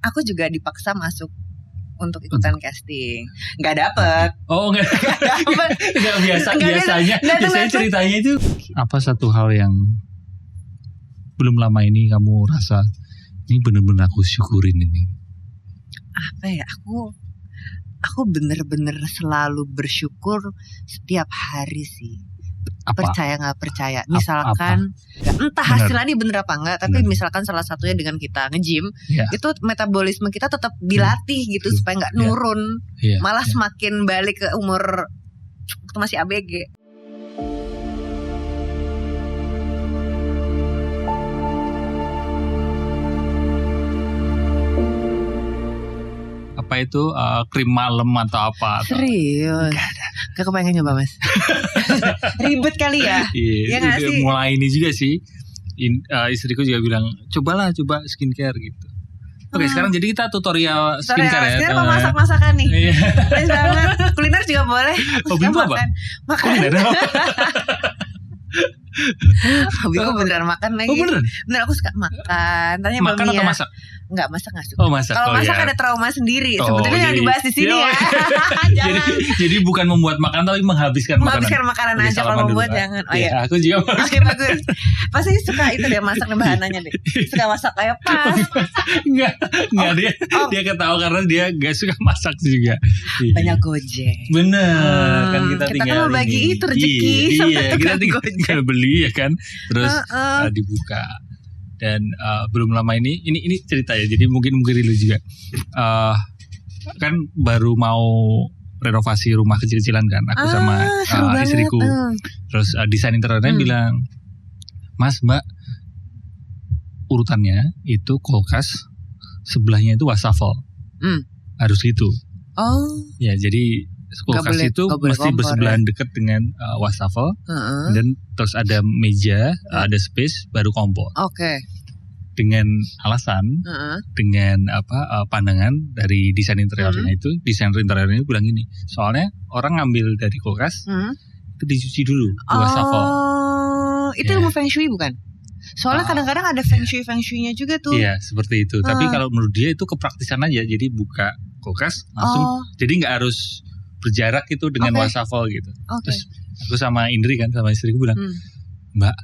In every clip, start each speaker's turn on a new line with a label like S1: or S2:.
S1: aku juga dipaksa masuk untuk ikutan casting, nggak dapet.
S2: Oh nggak biasanya ceritanya itu apa satu hal yang belum lama ini kamu rasa ini benar-benar aku syukurin ini?
S1: Apa ya, aku bener-bener selalu bersyukur setiap hari sih.
S2: Apa?
S1: Percaya nggak percaya, misalkan entah hasilnya ini bener apa enggak, tapi misalkan salah satunya dengan kita nge-gym, itu metabolisme kita tetap dilatih gitu supaya nggak nurun, malah semakin balik ke umur waktu masih ABG.
S2: Apa itu krim malam atau apa?
S1: Serius? Gak kepengen nyoba mas. Ribet kali ya?
S2: Iya gak sih? Mulai ini juga sih istriku juga bilang coba skincare gitu. Oke, sekarang jadi kita tutorial skincare ya.
S1: Sekarang mau masak-masakan nih. Nice banget. Kuliner juga boleh.
S2: Hobi apa?
S1: Makan. Hobiku beneran makan lagi.
S2: Beneran?
S1: Bener, aku suka makan. Tanya
S2: makan atau masak?
S1: Enggak, masak gak suka.
S2: Oh, masak.
S1: Kalau masak ada trauma sendiri. Sebetulnya yang dibahas di sini ya. Jangan.
S2: Jadi bukan membuat makanan tapi menghabiskan
S1: makanan aja. Kalau membuat jangan. Oh iya.
S2: Aku juga
S1: bagus. Pasti suka itu deh, masak bahannya deh. Suka masak kayak pas.
S2: Enggak dia ketawa karena dia gak suka masak juga.
S1: Banyak gojek.
S2: Bener. Kan kita
S1: kan mau bagi itu rezeki.
S2: Iya, kita tinggal beli ya kan. Terus dibuka. Dan belum lama ini cerita ya, jadi mungkin dulu juga kan baru mau renovasi rumah kecil-kecilan kan, aku sama istriku. Terus desain interiornya bilang, Mas Mbak, urutannya itu kulkas, sebelahnya itu wastafel, harus gitu. Ya jadi kulkas itu mesti bersebelahan dekat dengan wastafel, dan terus ada meja, ada space, baru kompor. Dengan alasan, dengan pandangan dari desain interiornya itu, desainer interiornya bilang gini, soalnya orang ngambil dari kulkas itu dicuci dulu di wastafel.
S1: Itu ilmu feng shui bukan? Soalnya kadang-kadang ada feng shui-nya juga tuh.
S2: Iya, seperti itu. Tapi kalau menurut dia itu kepraktisan aja. Jadi buka kulkas langsung, jadi nggak harus berjarak itu dengan wastafel gitu. Terus aku sama Indri kan, sama istriku bilang, Mbak,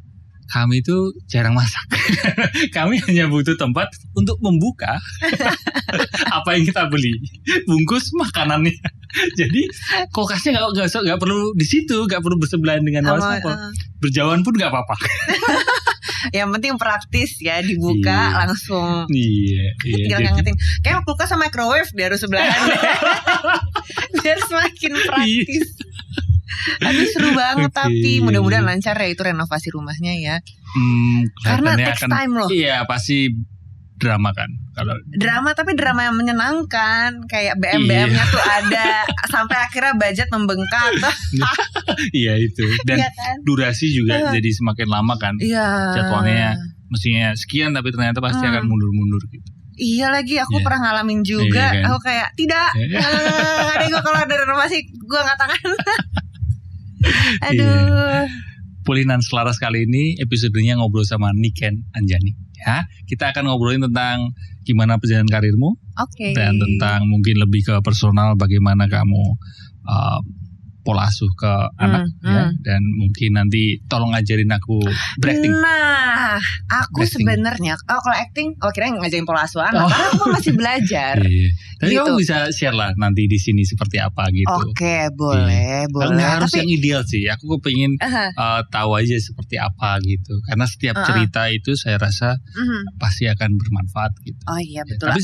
S2: kami itu jarang masak. Kami hanya butuh tempat untuk membuka apa yang kita beli, bungkus makanannya. Jadi kulkasnya nggak perlu di situ, nggak perlu bersebelahan dengan wastafel. Berjauhan pun nggak apa-apa.
S1: Yang penting praktis ya, dibuka langsung.
S2: Iya.
S1: Tinggal ngangetin. Kayak kulkas sama microwave dia harus sebelahan. Biar semakin praktis. Tapi seru banget. Tapi mudah-mudahan lancar ya itu renovasi rumahnya ya. Karena takes time loh.
S2: Iya, pasti drama kan. Kalau
S1: drama, tapi drama yang menyenangkan. Kayak BM-BM-nya tuh ada. Sampai akhirnya budget membengkak.
S2: Iya itu. Dan durasi juga jadi semakin lama kan. Jadwalnya mestinya sekian, tapi ternyata pasti akan mundur-mundur gitu.
S1: Iya lagi, aku pernah ngalamin juga. Kan? Aku kayak tidak, ada gue kalau ada renovasi gue nggak tangan. Aduh.
S2: Pulinan Selaras kali ini episodenya ngobrol sama Niken Anjani. Ya, kita akan ngobrolin tentang gimana perjalanan karirmu, dan tentang mungkin lebih ke personal, bagaimana kamu pola asuh ke anak, ya, dan mungkin nanti tolong ajarin aku berakting.
S1: Nah, aku sebenarnya kalau acting, kira ngajarin pola asuh anak, karena aku masih belajar.
S2: Tapi gitu. Kamu bisa share lah nanti di sini seperti apa gitu.
S1: Boleh.
S2: Nggak harus yang ideal sih. Aku kepingin tahu aja seperti apa gitu. Karena setiap cerita itu saya rasa pasti akan bermanfaat gitu.
S1: Oh iya betul.
S2: Tapi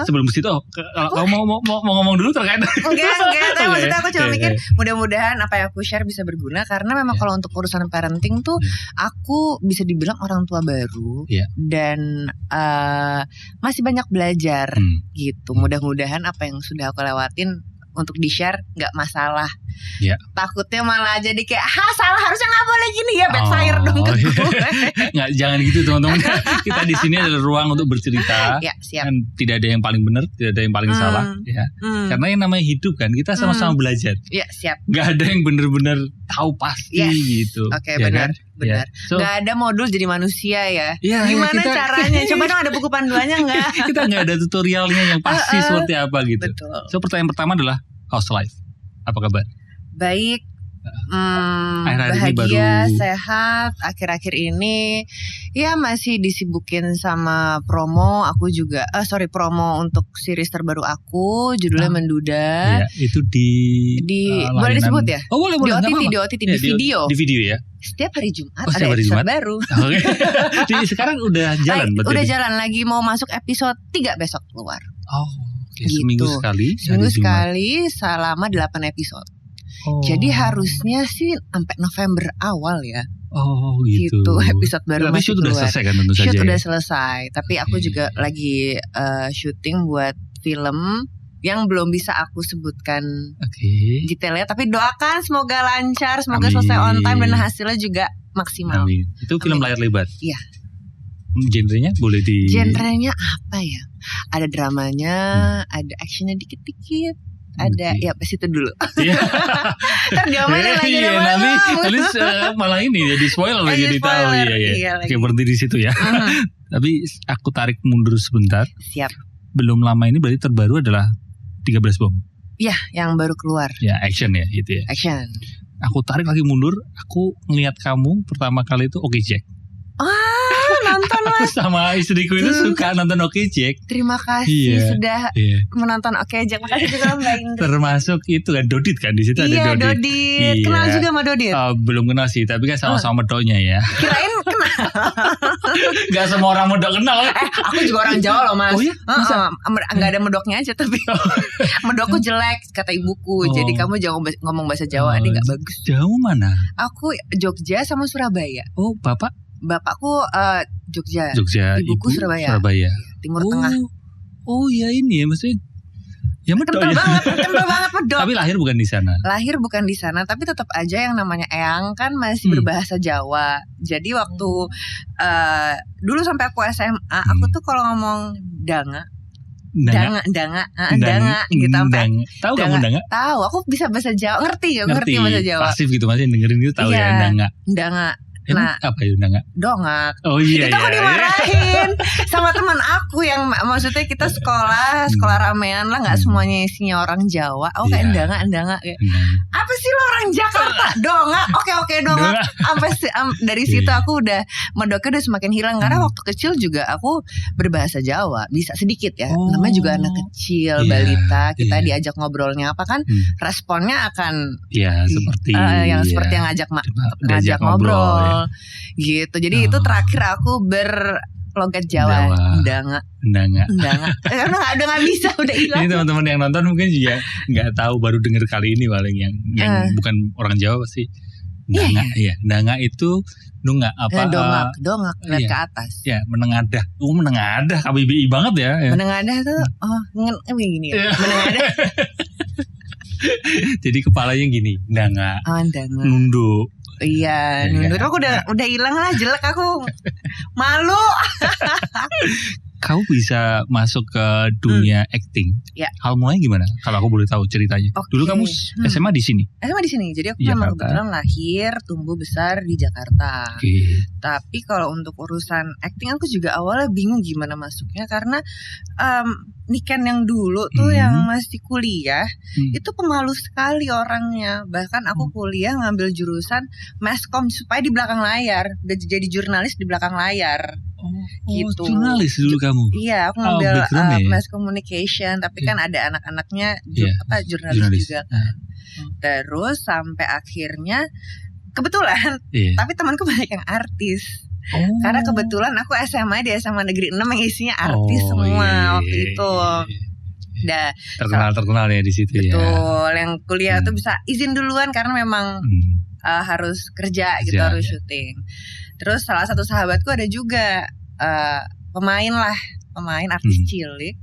S2: sebelum situ, kalau kamu mau ngomong dulu terkait.
S1: Enggak. Tapi maksudnya aku cuma mikir mudah-mudahan apa yang aku share bisa berguna. Karena memang kalau untuk urusan parenting tuh aku bisa dibilang orang tua baru dan masih banyak belajar gitu. Mudah-mudahan apa yang sudah aku lewatin untuk di-share nggak masalah.
S2: Yeah.
S1: Takutnya malah jadi kayak salah, harusnya nggak boleh gini ya, backfire dong ke gue.
S2: Nggak, jangan gitu teman-teman. Kita di sini adalah ruang untuk bercerita.
S1: Ya, siap.
S2: Dan tidak ada yang paling benar, tidak ada yang paling salah ya. Karena yang namanya hidup kan, kita sama-sama belajar.
S1: Ya, siap.
S2: Nggak ada yang benar-benar tahu pasti gitu.
S1: Oke, benar.
S2: Kan?
S1: Benar.
S2: Ya. So,
S1: nggak ada modul jadi manusia ya.
S2: ya
S1: Gimana caranya? Coba dong ada buku panduannya nggak?
S2: Kita nggak ada tutorialnya yang pasti seperti apa gitu.
S1: Betul.
S2: So pertanyaan pertama adalah how's life? Apa kabar?
S1: Baik.
S2: Akhir-akhir
S1: bahagia,
S2: baru...
S1: sehat. Akhir-akhir ini ya masih disibukin sama promo. Aku juga promo untuk series terbaru aku, judulnya Menduda.
S2: Ya, itu di
S1: boleh disebut ya?
S2: Oh, boleh.
S1: Di OTT di video.
S2: Di video ya.
S1: Setiap hari Jumat
S2: ada
S1: episode baru.
S2: Oke. Jadi sekarang udah jalan
S1: udah jalan lagi, mau masuk episode 3 besok keluar.
S2: Oh, okay.
S1: Gitu.
S2: Seminggu sekali
S1: selama 8 episode. Jadi harusnya sih sampai November awal ya.
S2: Oh gitu.
S1: Episode baru masih
S2: shoot
S1: keluar.
S2: Udah selesai kan tentu saja.
S1: Shoot udah selesai. Tapi aku juga lagi syuting buat film yang belum bisa aku sebutkan detailnya. Tapi doakan semoga lancar, semoga selesai on time dan hasilnya juga maksimal.
S2: Amin. Itu film layar lebar.
S1: Iya.
S2: Genrenya boleh di...
S1: Genrenya apa ya? Ada dramanya, ada actionnya dikit-dikit. Ada ya pas itu dulu. Ntar diomelin lagi
S2: nanti malah ini jadi spoiler jadi tahu ya. Oke, berhenti di situ ya. Tapi aku tarik mundur sebentar.
S1: Siap.
S2: Belum lama ini berarti terbaru adalah 13 Bom.
S1: Iya, yang baru keluar.
S2: Ya, action ya gitu ya.
S1: Action.
S2: Aku tarik lagi mundur, aku ngelihat kamu pertama kali itu Oke Jack.
S1: Nonton Mas.
S2: Sama istriku itu suka nonton Oke Jack.
S1: Terima kasih sudah menonton Oke Jack. Makasih juga Mbak Indri.
S2: Termasuk itu kan Dodit kan, di situ ada Dodit.
S1: Kenal juga sama Dodit?
S2: Belum kenal sih, tapi kan sama-sama medoknya ya.
S1: Kirain kenal.
S2: Gak semua orang medok kenal.
S1: Aku juga orang Jawa loh Mas.
S2: Oh iya?
S1: Gak ada medoknya aja, tapi medokku jelek kata ibuku. Jadi kamu jangan ngomong bahasa Jawa, ini gak bagus.
S2: Jauh mana?
S1: Aku Jogja sama Surabaya.
S2: Oh, Bapak?
S1: Bapakku Jogja, ibuku Surabaya. Timur Tengah.
S2: Oh ya ini ya maksudnya. Ya medok ya.
S1: Kental banget medok.
S2: Tapi lahir bukan di sana.
S1: Lahir bukan di sana, tapi tetap aja yang namanya eyang kan masih berbahasa Jawa. Jadi waktu dulu sampai aku SMA, aku tuh kalau ngomong danga gitu sampai.
S2: Tahu kamu danga?
S1: Tahu, aku bisa bahasa Jawa, ngerti bahasa Jawa.
S2: Pasif gitu masih dengerin gitu tahu ya
S1: danga.
S2: Nah, apa ya
S1: dongak.
S2: Oh iya.
S1: Itu aku dimarahin sama teman aku yang maksudnya kita sekolah ramean lah, nggak semuanya isinya orang Jawa. Aku kayak danga. Apa sih lo orang Jakarta? Dongak. Oke dongak. Sampai dari situ aku udah medoknya udah semakin hilang karena waktu kecil juga aku berbahasa Jawa, bisa sedikit ya. Namanya juga anak kecil, balita, kita diajak ngobrolnya apa kan responnya akan
S2: seperti
S1: yang ngajak ngobrol. Gitu. Jadi itu terakhir aku berlogat Jawa. Danga. Karena udah nggak bisa, udah hilang.
S2: Ini teman-teman yang nonton mungkin juga nggak tahu, baru dengar kali ini paling yang bukan orang Jawa pasti. Danga itu nunggak apa?
S1: Dongak lihat ke atas.
S2: Ya, menengadah. Menengadah KBBI banget ya.
S1: Menengadah tuh begini ya. Menengadah.
S2: Jadi kepalanya gini, danga. Nunduk.
S1: Iya, nunduk. Aku udah hilang lah, jelek aku. Malu.
S2: Kau bisa masuk ke dunia acting. Hal mulanya gimana? Kalau aku boleh tahu ceritanya. Dulu kamu SMA di sini.
S1: SMA di sini. Jadi aku memang kebetulan lahir, tumbuh besar di Jakarta. Tapi kalau untuk urusan acting aku juga awalnya bingung gimana masuknya karena Niken yang dulu tuh yang masih kuliah itu pemalu sekali orangnya. Bahkan aku kuliah ngambil jurusan Maskom supaya di belakang layar, jadi jurnalis di belakang layar. Gitu.
S2: Jurnalis dulu kamu?
S1: Iya, aku ngambil mass communication, tapi kan ada anak-anaknya jurnalis juga kan. Terus sampai akhirnya kebetulan, tapi temanku banyak yang artis. Karena kebetulan aku SMA di SMA Negeri 6 yang isinya artis semua waktu itu.
S2: Terkenal ya di situ.
S1: Betul, yang kuliah tuh bisa izin duluan karena memang harus kerja gitu, harus syuting. Terus salah satu sahabatku ada juga pemain artis cilik.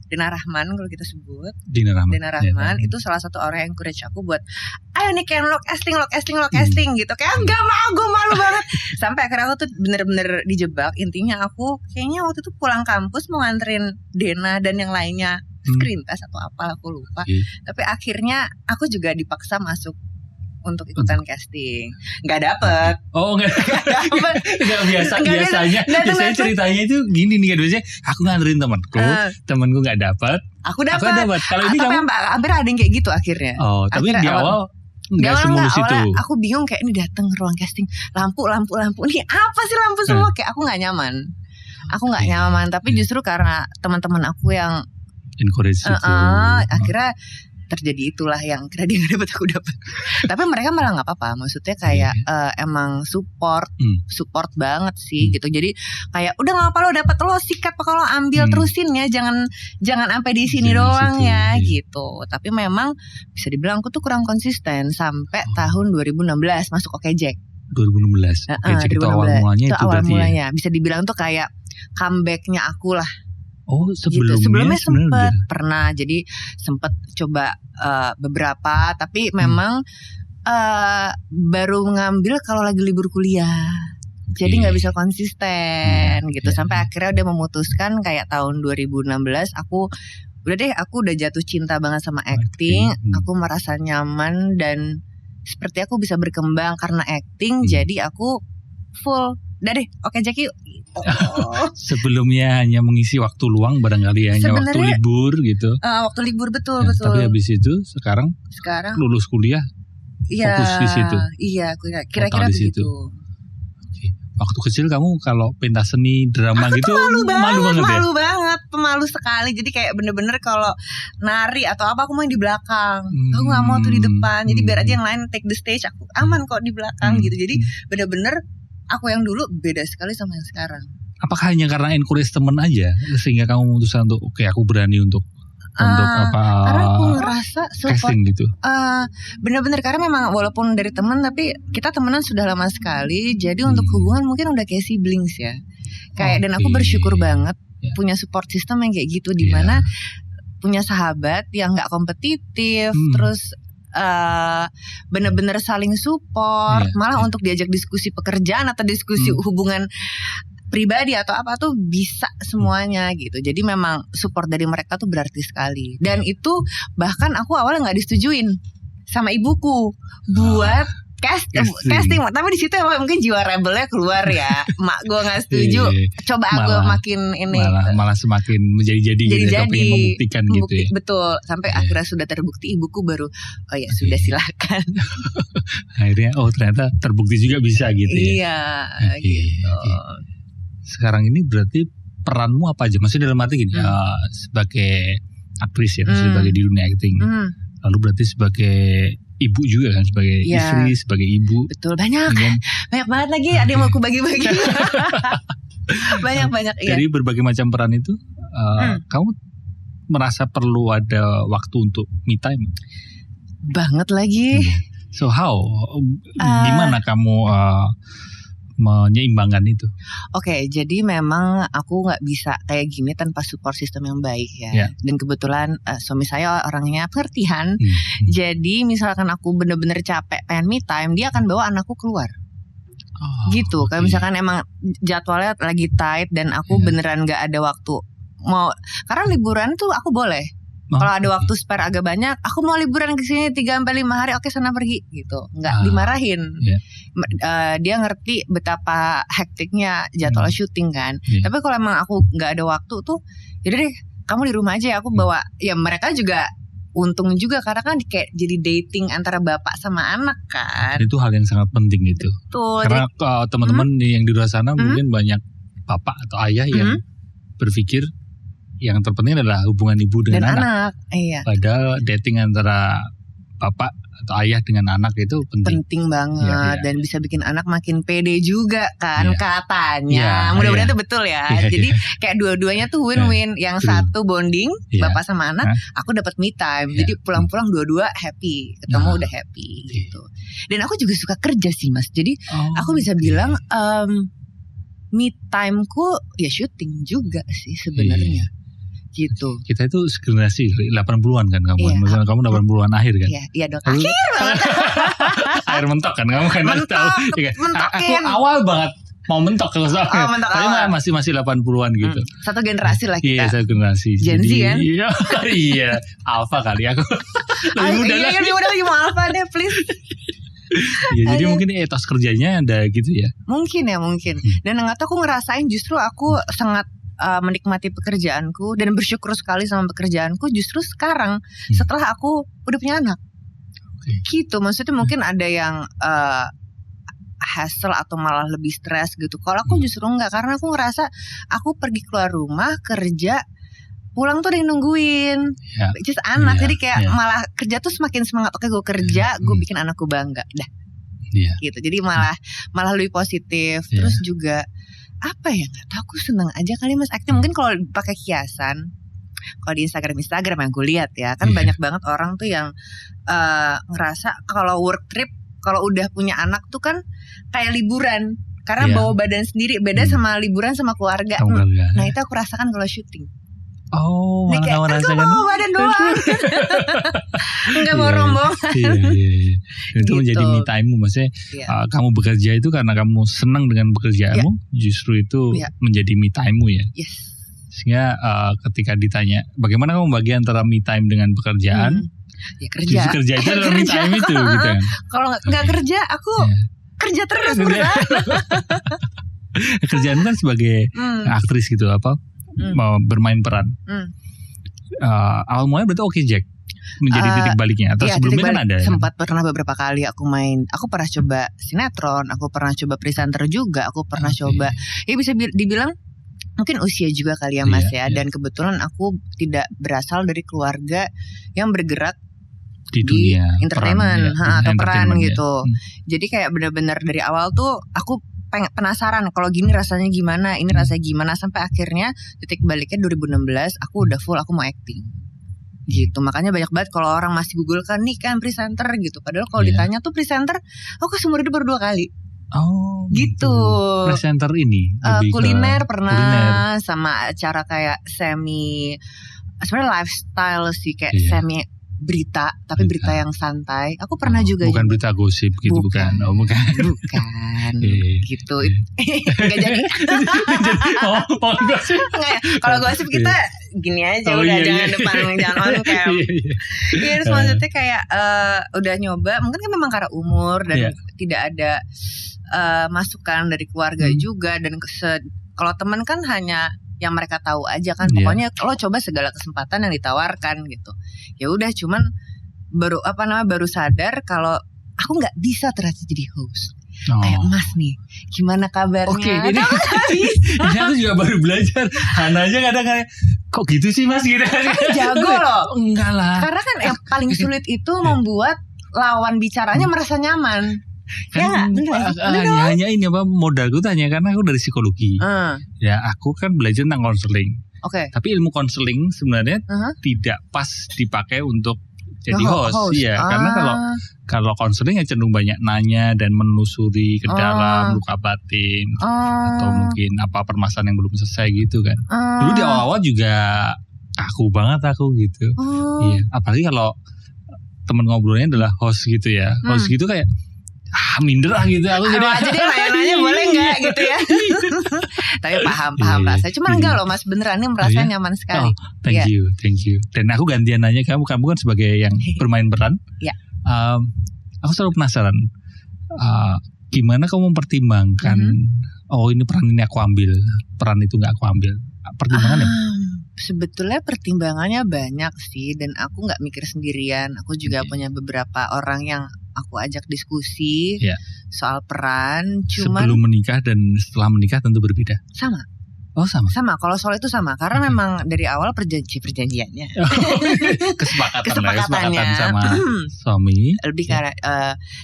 S1: Dina Rahman kalau kita sebut.
S2: Dina Rahman
S1: itu salah satu orang yang encourage aku buat ayo nih Ken lo casting gitu. Kayak enggak mau, gue malu banget. Sampai akhirnya aku tuh bener-bener dijebak. Intinya aku kayaknya waktu itu pulang kampus mau nganterin Dena dan yang lainnya screen test atau apa aku lupa. Tapi akhirnya aku juga dipaksa masuk untuk ikutan casting. Nggak dapet.
S2: Oh nggak biasanya ceritanya itu gini nih kan, biasanya aku nganterin temanku nggak dapet, aku dapet. Kalau ini kamu
S1: hampir ada yang kayak gitu akhirnya.
S2: Oh tapi di awal nggak semulus itu.
S1: Aku bingung kayak ini datang ruang casting, lampu ini apa sih lampu semua, kayak aku nggak nyaman. Tapi justru karena teman-teman aku yang
S2: encourage itu,
S1: akhirnya terjadi itulah yang kira dia gak dapet, aku dapet. Tapi mereka malah nggak apa-apa, maksudnya kayak emang support banget sih gitu. Jadi kayak udah nggak apa lo dapet, lo sikat kalau ambil terusin ya, jangan sampai di sini doang ya gitu. Tapi memang bisa dibilang aku tuh kurang konsisten sampai tahun 2016 masuk Oke Jack.
S2: 2016. Oke, itu awal mulanya itu
S1: awal
S2: berarti
S1: mulanya. Bisa dibilang tuh kayak comebacknya aku lah.
S2: Oh sebelumnya
S1: sempet pernah, jadi sempet coba beberapa, tapi memang baru ngambil kalau lagi libur kuliah, jadi nggak bisa konsisten gitu. Sampai akhirnya udah memutuskan kayak tahun 2016 aku udah jatuh cinta banget sama acting. Aku merasa nyaman dan seperti aku bisa berkembang karena acting, jadi aku full. Udah deh, Oke Jack yuk.
S2: Sebelumnya hanya mengisi waktu luang, barangkali hanya waktu libur gitu.
S1: Waktu libur betul.
S2: Tapi habis itu sekarang lulus kuliah fokus di situ.
S1: Iya, kira-kira begitu.
S2: Waktu kecil kamu kalau pentas seni drama gitu
S1: malu banget, pemalu sekali. Jadi kayak bener-bener kalau nari atau apa aku main di belakang. Aku nggak mau tuh di depan. Jadi biar aja yang lain take the stage, aku aman kok di belakang gitu. Jadi bener-bener aku yang dulu beda sekali sama yang sekarang.
S2: Apakah hanya karena encourage temen aja sehingga kamu memutuskan untuk oke aku berani untuk
S1: karena aku ngerasa
S2: casting gitu.
S1: Bener-bener karena memang walaupun dari teman, tapi kita temenan sudah lama sekali. Jadi untuk hubungan mungkin udah kayak siblings ya. Kayak dan aku bersyukur banget punya support system yang kayak gitu, di mana punya sahabat yang nggak kompetitif, terus bener-bener saling support, malah untuk diajak diskusi pekerjaan atau diskusi hubungan pribadi atau apa tuh bisa semuanya gitu. Jadi memang support dari mereka tuh berarti sekali. Dan itu bahkan aku awalnya nggak disetujuin sama ibuku buat casting. Tapi di situ mungkin jiwa rebelnya keluar ya. Mak gue nggak setuju. Coba aku makin ini.
S2: Malah semakin menjadi-jadi gitu. Pengen membuktikan gitu ya.
S1: Betul. Sampai akhirnya sudah terbukti, ibuku baru sudah silakan.
S2: Akhirnya ternyata terbukti juga bisa gitu ya.
S1: Iya. Gitu.
S2: Sekarang ini berarti peranmu apa aja? Maksudnya dalam arti gini, sebagai aktris ya, sebagai di dunia acting. Lalu berarti sebagai ibu juga kan, sebagai istri, sebagai ibu.
S1: Betul, banyak banget lagi. Ada yang mau aku bagi-bagi. banyak.
S2: Dari berbagai macam peran itu, kamu merasa perlu ada waktu untuk me time?
S1: Banget lagi.
S2: So how? Gimana kamu menyeimbangkan itu?
S1: Oke, jadi memang aku nggak bisa kayak gini tanpa support system yang baik ya. Dan kebetulan suami saya orangnya pengertian. Jadi misalkan aku bener-bener capek pengen me time, dia akan bawa anakku keluar. Gitu. Kayak misalkan emang jadwalnya lagi tight dan aku beneran nggak ada waktu mau, karena liburan tuh aku boleh. Kalau ada waktu spare agak banyak, aku mau liburan ke sini 3-5 hari, oke sana pergi gitu. Nggak dimarahin. Dia ngerti betapa hektiknya jadwal syuting kan. Tapi kalau emang aku nggak ada waktu tuh, yaudah deh kamu di rumah aja ya, aku bawa. Ya mereka juga untung juga karena kan kayak jadi dating antara bapak sama anak kan.
S2: Itu hal yang sangat penting itu.
S1: Betul.
S2: Karena teman-teman yang di luar sana mungkin banyak bapak atau ayah yang berpikir yang terpenting adalah hubungan ibu dengan anak.
S1: Iya.
S2: Padahal dating antara bapak atau ayah dengan anak itu penting
S1: banget. Dan bisa bikin anak makin pede juga kan katanya. Mudah-mudahan itu betul ya. Jadi kayak dua-duanya tuh win-win. Yang satu bonding bapak sama anak, aku dapat me time. Jadi pulang-pulang dua-dua happy, ketemu udah happy gitu. Dan aku juga suka kerja sih Mas. Jadi aku bisa bilang me time-ku ya syuting juga sih sebenarnya. Gitu.
S2: Kita itu generasi 80-an kan kamu. Iya. Misalnya kamu 80-an akhir kan.
S1: Iya dong. Akhir banget.
S2: Air mentok kan kamu kan tahu. Aku awal banget mau mentok kalau soalnya. Tapi masih 80-an gitu.
S1: Satu generasi lah kita.
S2: Iya, satu generasi.
S1: Gen Z kan?
S2: Iya. Alpha kali aku.
S1: Lebih muda lagi. Iya, lagi mau alpha deh, please.
S2: Ya, jadi mungkin etos kerjanya ada gitu ya.
S1: Mungkin. Dan enggak tahu aku ngerasain justru aku sangat menikmati pekerjaanku dan bersyukur sekali sama pekerjaanku justru sekarang setelah aku udah punya anak. Gitu, maksudnya mungkin ada yang hassle atau malah lebih stres gitu. Kalau aku justru enggak, karena aku ngerasa aku pergi keluar rumah kerja, pulang tuh ada yang nungguin, just anak. Jadi kayak malah kerja tuh semakin semangat. Oke, gue kerja, gue bikin anakku bangga, dah. Gitu. Jadi malah lebih positif. Terus juga apa ya, nggak tahu, aku seneng aja kali Mas acting. Mungkin kalau pakai kiasan, kalau di Instagram yang gue lihat ya kan banyak banget orang tuh yang ngerasa kalau work trip, kalau udah punya anak tuh kan kayak liburan karena bawa badan sendiri, beda sama liburan sama keluarga. Nah itu aku rasakan kalau syuting.
S2: Oh,
S1: malah kamu rasakan bawa badan doang. Enggak bawa rombongan.
S2: Iya. Itu menjadi me time-mu, maksudnya kamu bekerja itu karena kamu senang dengan pekerjaanmu, justru itu menjadi me time-mu ya.
S1: Yes.
S2: Sehingga ketika ditanya bagaimana kamu membagi antara me time dengan pekerjaan,
S1: ya kerja.
S2: Justru kerja itu adalah me time itu gitu kan.
S1: Kalau nggak kerja aku kerja terus.
S2: Kerjaan kan sebagai aktris gitu mau bermain peran. Awal mulanya berarti Oke Jack menjadi titik baliknya atau sebelumnya kan ada?
S1: Sempat pernah beberapa kali aku pernah coba sinetron, aku pernah coba presenter juga, aku pernah coba. Ya bisa dibilang mungkin usia juga kali ya Mas ya. Dan kebetulan aku tidak berasal dari keluarga yang bergerak
S2: di dunia
S1: entertainment atau peran gitu. Jadi kayak benar-benar dari awal tuh aku penasaran kalau gini rasanya gimana, ini rasanya gimana, sampai akhirnya titik baliknya 2016 aku udah full, aku mau acting gitu. Makanya banyak banget kalau orang masih google kan nih kan presenter gitu, padahal kalau ditanya tuh presenter aku seumur hidup baru 2 kali.
S2: Oh
S1: gitu.
S2: Presenter ini
S1: kuliner pernah, sama acara kayak semi sebenarnya lifestyle sih, kayak semi berita, tapi berita yang santai. Aku pernah juga.
S2: Bukan berita gosip gitu, bukan.
S1: Bukan. Gitu. Enggak jadi.
S2: Gosip.
S1: Kalau gosip kita gini aja, udah jangan depan, jangan on cam. Iya, terus maksudnya kayak udah nyoba, mungkin kan memang karena umur dan tidak ada masukan dari keluarga juga, dan kalau teman kan hanya yang mereka tahu aja kan, pokoknya lo coba segala kesempatan yang ditawarkan gitu. Ya udah, cuman baru sadar kalau aku nggak bisa ternyata jadi host. Kayak Mas nih, gimana kabarnya?
S2: Oke, ini aku juga baru belajar. Hana aja kadang kayak kok gitu sih Mas gitu.
S1: Jago loh.
S2: Enggak lah.
S1: Karena kan yang paling sulit itu membuat lawan bicaranya merasa nyaman.
S2: Kan hanya ini modalku tuh hanya karena aku dari psikologi. Ya aku kan belajar tentang konseling. Tapi ilmu konseling sebenarnya tidak pas dipakai untuk jadi host. Iya, karena kalau konseling ya cenderung banyak nanya dan menelusuri ke dalam luka batin atau mungkin apa permasalahan yang belum selesai gitu kan. Dulu di awal-awal juga aku gitu. Iya, apalagi kalau teman ngobrolnya adalah host gitu ya. Host gitu kayak minder gitu aku
S1: jadi nanya boleh nggak gitu ya. Tapi paham rasanya. Cuman enggak loh Mas, beneran ini merasa nyaman sekali.
S2: Thank you. Dan aku gantian nanya kamu kan sebagai yang bermain peran. Aku selalu penasaran gimana kamu mempertimbangkan ini peran ini aku ambil, peran itu nggak aku ambil. Pertimbangannya?
S1: Sebetulnya pertimbangannya banyak sih, dan aku nggak mikir sendirian. Aku juga punya beberapa orang yang aku ajak diskusi soal peran. Cuman
S2: sebelum menikah dan setelah menikah tentu berbeda.
S1: Sama.
S2: Oh sama.
S1: Kalau soal itu sama, karena memang dari awal perjanjiannya.
S2: Kesepakatannya sama suami.
S1: Lebih karena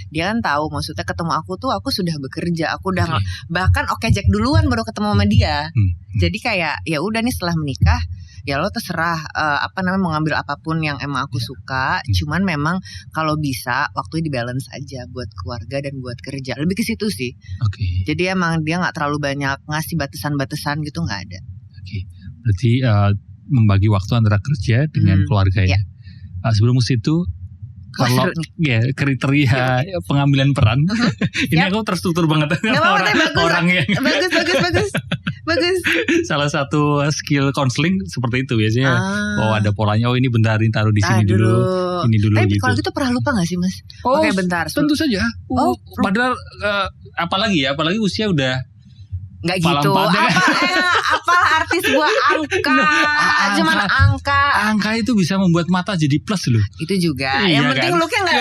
S1: dia kan tahu, maksudnya ketemu aku tuh aku sudah bekerja, aku udah bahkan Oke Jack duluan baru ketemu sama dia. Jadi kayak ya udah nih setelah menikah ya lo terserah mau ngambil apapun yang emang aku suka. Cuman memang kalau bisa waktunya dibalance aja buat keluarga dan buat kerja. Lebih ke situ sih. Jadi emang dia nggak terlalu banyak ngasih batasan-batasan gitu, nggak ada.
S2: Berarti membagi waktu antara kerja dengan keluarga ya. Sebelum itu kalau kriteria pengambilan peran ini aku terstruktur banget orang yang
S1: bagus.
S2: Salah satu skill counseling seperti itu biasanya. Ada polanya. Ini bentar, ini taruh di sini dulu, ini dulu.
S1: Tapi
S2: gitu.
S1: kalau gitu pernah lupa nggak sih Mas? Oke, bentar.
S2: Tentu saja. Padahal apalagi usia udah
S1: nggak gitu. Apa artis buah angka? Cuman angka
S2: itu bisa membuat mata jadi plus loh.
S1: Itu juga. Yang penting looknya nggak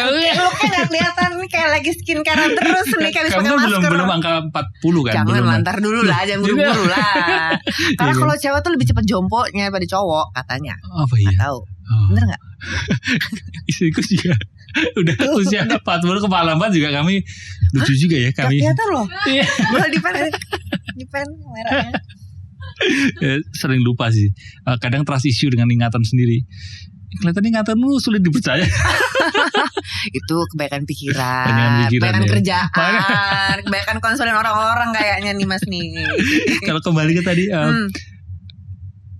S1: kelihatan kayak lagi skincare terus nih kayak pakai masker.
S2: Belum angka 40 kan.
S1: Jangan lantar dulu lah, jangan buru-buru lah. Karena kalau cewek tuh lebih cepat jomponya daripada cowok katanya.
S2: Apa iya?
S1: Nggak tahu. Bener nggak?
S2: Istriku juga udah usia 40 kepala 4 juga kami lucu juga ya kami.
S1: Kelihatan loh. Boleh di pen merahnya.
S2: Sering lupa sih. Kadang trust issue dengan ingatan sendiri. Kelihatan ingatan lu sulit dipercaya.
S1: Itu kebanyakan pikiran kebanyakan kerjaan, kebanyakan konsulin orang-orang kayaknya nih Mas nih.
S2: Kalau kembali ke tadi,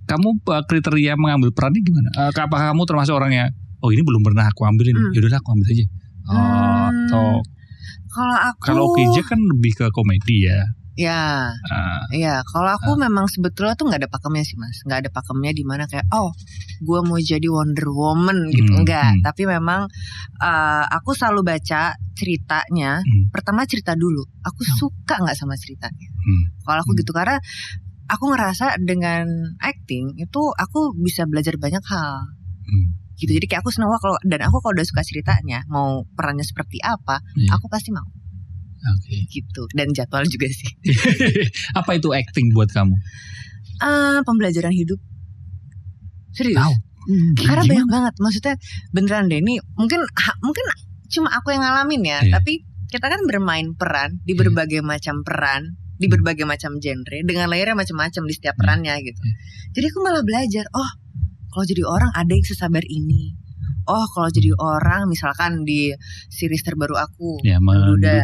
S2: kamu kriteria mengambil perannya gimana? Apakah kamu termasuk orangnya? Ini belum pernah aku ambilin. Yaudahlah aku ambil aja. Atau kalau Keja kan lebih ke komedi ya.
S1: Ya, kalau aku memang sebetulnya tuh nggak ada pakemnya sih Mas, nggak ada pakemnya di mana kayak gue mau jadi Wonder Woman gitu, enggak. Tapi memang aku selalu baca ceritanya. Pertama cerita dulu, aku suka nggak sama ceritanya. Kalau aku gitu karena aku ngerasa dengan acting itu aku bisa belajar banyak hal. Gitu. Jadi kayak aku senang kalau udah suka ceritanya, mau perannya seperti apa, aku pasti mau. Gitu. Dan jadwal juga sih.
S2: Apa itu acting buat kamu?
S1: Pembelajaran hidup. Serius. Karena banyak banget. Maksudnya beneran deh, ini mungkin cuma aku yang ngalamin ya. Tapi kita kan bermain peran di berbagai macam peran, di berbagai macam genre, dengan layernya macam-macam di setiap perannya gitu. Jadi aku malah belajar, kalau jadi orang ada yang sesabar ini. Kalau jadi orang misalkan di series terbaru aku Menduda,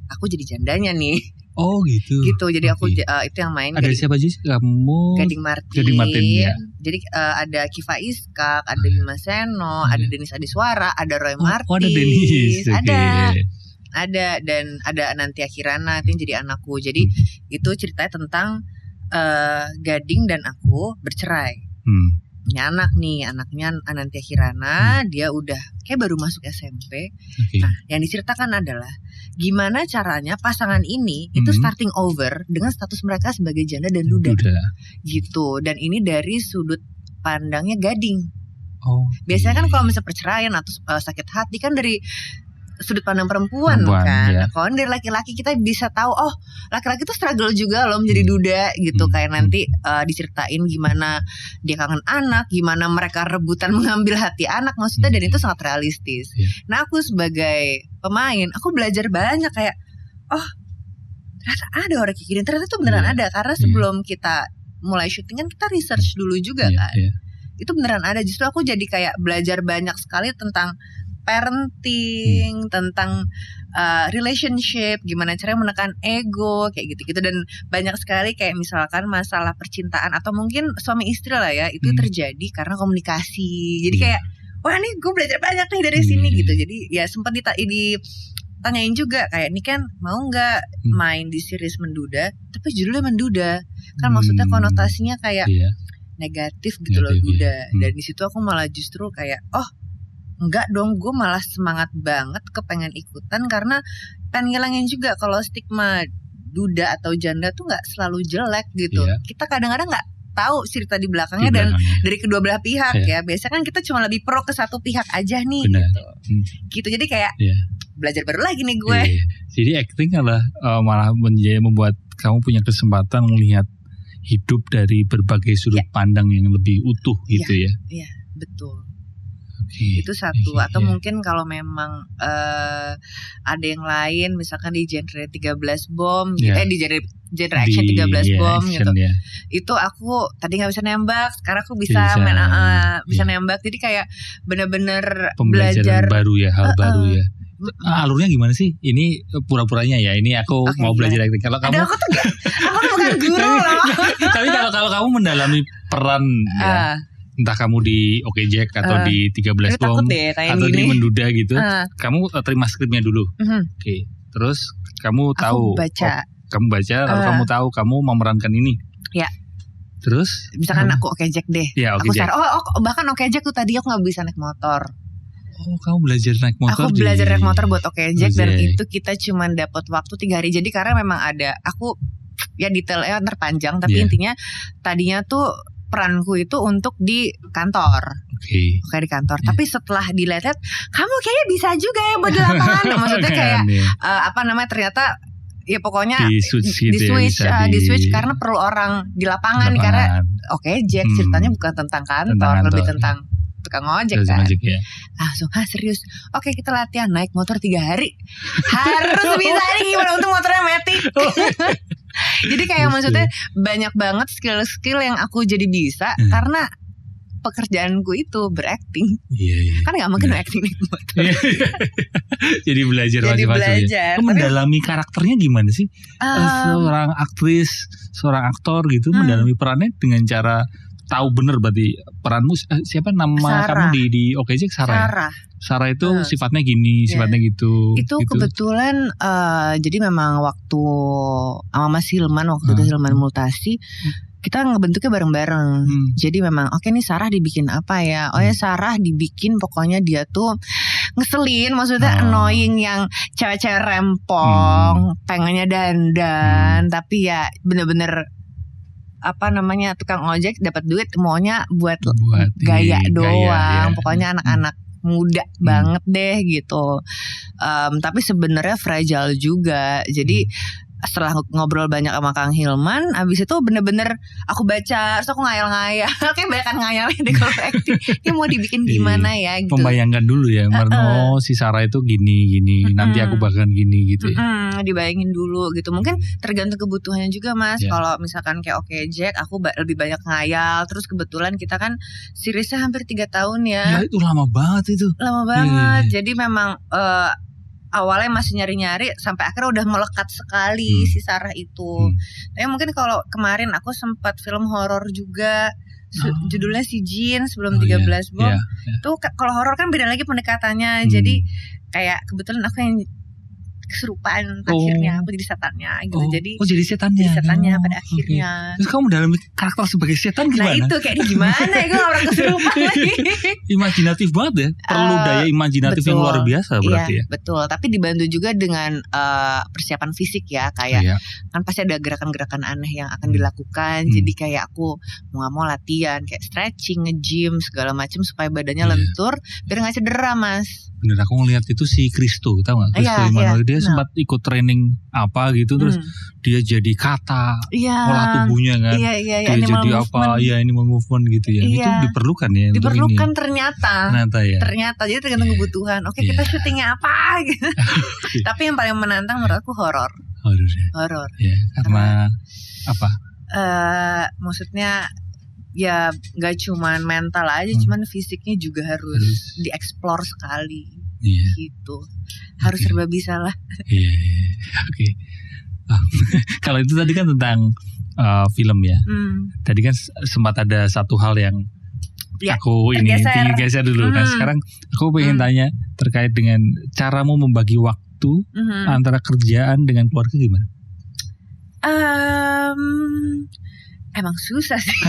S1: aku jadi jandanya nih. Gitu. Jadi aku itu yang main.
S2: Ada siapa sih kamu?
S1: Gading Martin ya. Jadi ada Kiva Iskak, ada Bima Seno, ada Denis Adiswara, ada Roy Martin.
S2: Ada Denis.
S1: Ada dan ada Anantia Kirana itu yang jadi anakku. Jadi itu ceritanya tentang Gading dan aku bercerai. Punya anak nih, anaknya Anantia Kirana, dia udah kayak baru masuk SMP. Nah, yang diceritakan adalah gimana caranya pasangan ini itu starting over dengan status mereka sebagai janda dan duda. Gitu. Dan ini dari sudut pandangnya Gading. Biasanya kan kalau misalnya perceraian atau sakit hati kan dari sudut pandang perempuan kan. Nah, kalau dari laki-laki kita bisa tahu laki-laki tuh struggle juga loh menjadi duda gitu. Kayak nanti diceritain gimana dia kangen anak, gimana mereka rebutan mengambil hati anak maksudnya, dan itu sangat realistis. Nah, aku sebagai pemain aku belajar banyak kayak ternyata ada orang kayak gini, ternyata itu beneran ada. Karena sebelum kita mulai syuting kan kita research dulu juga kan. Itu beneran ada. Justru aku jadi kayak belajar banyak sekali tentang parenting, tentang relationship, gimana caranya menekan ego, kayak gitu-gitu. Dan banyak sekali kayak misalkan masalah percintaan atau mungkin suami istri lah ya, itu terjadi karena komunikasi. Jadi kayak ini gue belajar banyak nih dari sini gitu. Jadi ya sempat ditanyain juga kayak ini kan mau nggak main di series Menduda, tapi judulnya Menduda kan maksudnya konotasinya kayak negatif gitu loh, duda. Dan di situ aku malah justru kayak enggak dong, gue malah semangat banget kepengen ikutan karena pengen ngilangin juga kalau stigma duda atau janda tuh nggak selalu jelek gitu. Kita kadang-kadang nggak tahu cerita di belakangnya dan dari kedua belah pihak ya. Biasanya kan kita cuma lebih pro ke satu pihak aja nih. Gitu. Jadi kayak belajar baru lagi nih gue.
S2: Jadi acting adalah malah membuat kamu punya kesempatan melihat hidup dari berbagai sudut pandang yang lebih utuh gitu ya. Iya,
S1: betul. Itu satu. Atau mungkin kalau memang ada yang lain misalkan di genre 13 bom di genre action 13 bom gitu. Itu aku tadi gak bisa nembak, sekarang aku bisa nembak. Jadi kayak bener-bener belajar
S2: baru ya, hal baru ya. Alurnya gimana sih? Ini pura-puranya ya. Ini aku mau belajar acting. Kalau kamu
S1: aku tuh bukan guru loh.
S2: Tapi kalau kamu mendalami peran ya, entah kamu di Oke Jack atau di 13 Bom atau di Menduda gitu, kamu terima skripnya dulu. Oke. Terus kamu tahu, kamu baca, lalu kamu tahu kamu memerankan ini.
S1: Ya.
S2: Terus?
S1: Misalkan aku Oke Jack deh.
S2: Ya, Oke Jack.
S1: Bahkan Oke Jack tuh tadi aku nggak bisa naik motor.
S2: Oh, kamu belajar naik motor?
S1: Aku belajar naik motor buat Oke Jack, dan itu kita cuma dapat waktu 3 hari. Jadi karena memang ada aku ya detailnya terpanjang, tapi intinya tadinya tuh peranku itu untuk di kantor. Oke, di kantor. Tapi setelah dilihat, kamu kayaknya bisa juga ya buat di lapangan. Maksudnya kayak ternyata ya pokoknya di switch karena perlu orang di lapangan. Karena Oke Jack ceritanya bukan tentang kantor, lebih tentang tukang ojek kan. Ya. Langsung serius. Oke, kita latihan naik motor 3 hari. Harus bisa nih gimana untuk motornya matic. Jadi kayak maksudnya banyak banget skill-skill yang aku jadi bisa karena pekerjaanku itu berakting. Kan gak mungkin acting naik motor.
S2: Jadi belajar macam-macam ya. Mendalami karakternya gimana sih? Seorang aktris, seorang aktor gitu mendalami perannya dengan cara tahu bener berarti peranmu. Siapa nama
S1: Sarah.
S2: kamu di Oke Jack? Sarah itu sifatnya gini, sifatnya gitu.
S1: Itu gitu. Kebetulan jadi memang waktu sama Mas Hilman, waktu itu Hilman Multasi, kita ngebentuknya bareng-bareng. Jadi memang oke nih Sarah dibikin apa ya? Oh ya Sarah dibikin pokoknya dia tuh ngeselin, maksudnya annoying, yang cewek-cewek rempong, pengennya dandan, tapi ya bener-bener tukang ojek dapat duit maunya buat gaya doang. Pokoknya anak-anak muda banget deh gitu. Tapi sebenarnya fragile juga. Jadi setelah ngobrol banyak sama Kang Hilman, abis itu bener-bener aku baca, terus aku ngayal-ngayal. Kayak banyakan ngayalnya deh kalau acting. Ini mau dibikin gimana ya gitu.
S2: Membayangkan dulu ya, si Sarah itu gini, nanti aku bahkan gini gitu ya.
S1: Dibayangin dulu gitu. Mungkin tergantung kebutuhannya juga Mas. Kalau misalkan kayak Oke Jack, aku lebih banyak ngayal. Terus kebetulan kita kan seriesnya hampir 3 tahun ya.
S2: Ya itu lama banget itu.
S1: Lama banget. Jadi memang awalnya masih nyari-nyari, sampai akhirnya udah melekat sekali si Sarah itu. Tapi mungkin kalau kemarin aku sempat film horor juga, judulnya Si Jin sebelum 13 Bom. Tuh kalau horor kan beda lagi pendekatannya. Jadi kayak kebetulan aku yang keserupaan akhirnya, aku jadi setannya gitu. Jadi
S2: jadi setannya
S1: pada akhirnya.
S2: Terus kamu dalam karakter sebagai setan gimana?
S1: Nah itu kayak gimana ya, gue orang keserupaan lagi.
S2: Imajinatif banget ya. Perlu daya imajinatif yang luar biasa berarti ya.
S1: Betul, tapi dibantu juga dengan persiapan fisik ya. Kayak kan pasti ada gerakan-gerakan aneh yang akan dilakukan. Jadi kayak aku mau gak mau latihan kayak stretching, nge-gym segala macam supaya badannya lentur biar gak cedera Mas.
S2: Bener, aku ngeliat itu si Kristo, tau gak? Kristo Immanuel, dia sempat ikut training apa gitu, terus dia jadi kata olah tubuhnya kan, dia jadi apa, animal movement gitu ya. Itu diperlukan ya.
S1: Diperlukan ternyata
S2: ya.
S1: Ternyata, jadi tergantung kebutuhan. Oke, kita syutingnya apa gitu. Tapi yang paling menantang menurut aku horor. Horor.
S2: Ya, karena apa?
S1: Maksudnya ya gak cuman mental aja, cuman fisiknya juga harus dieksplor sekali. Gitu. Harus serba bisa lah.
S2: Oke. Kalau itu tadi kan tentang film ya. Tadi kan sempat ada satu hal yang aku ini geser dulu. Nah sekarang aku pengen tanya terkait dengan caramu membagi waktu antara kerjaan dengan keluarga gimana?
S1: Emang susah sih.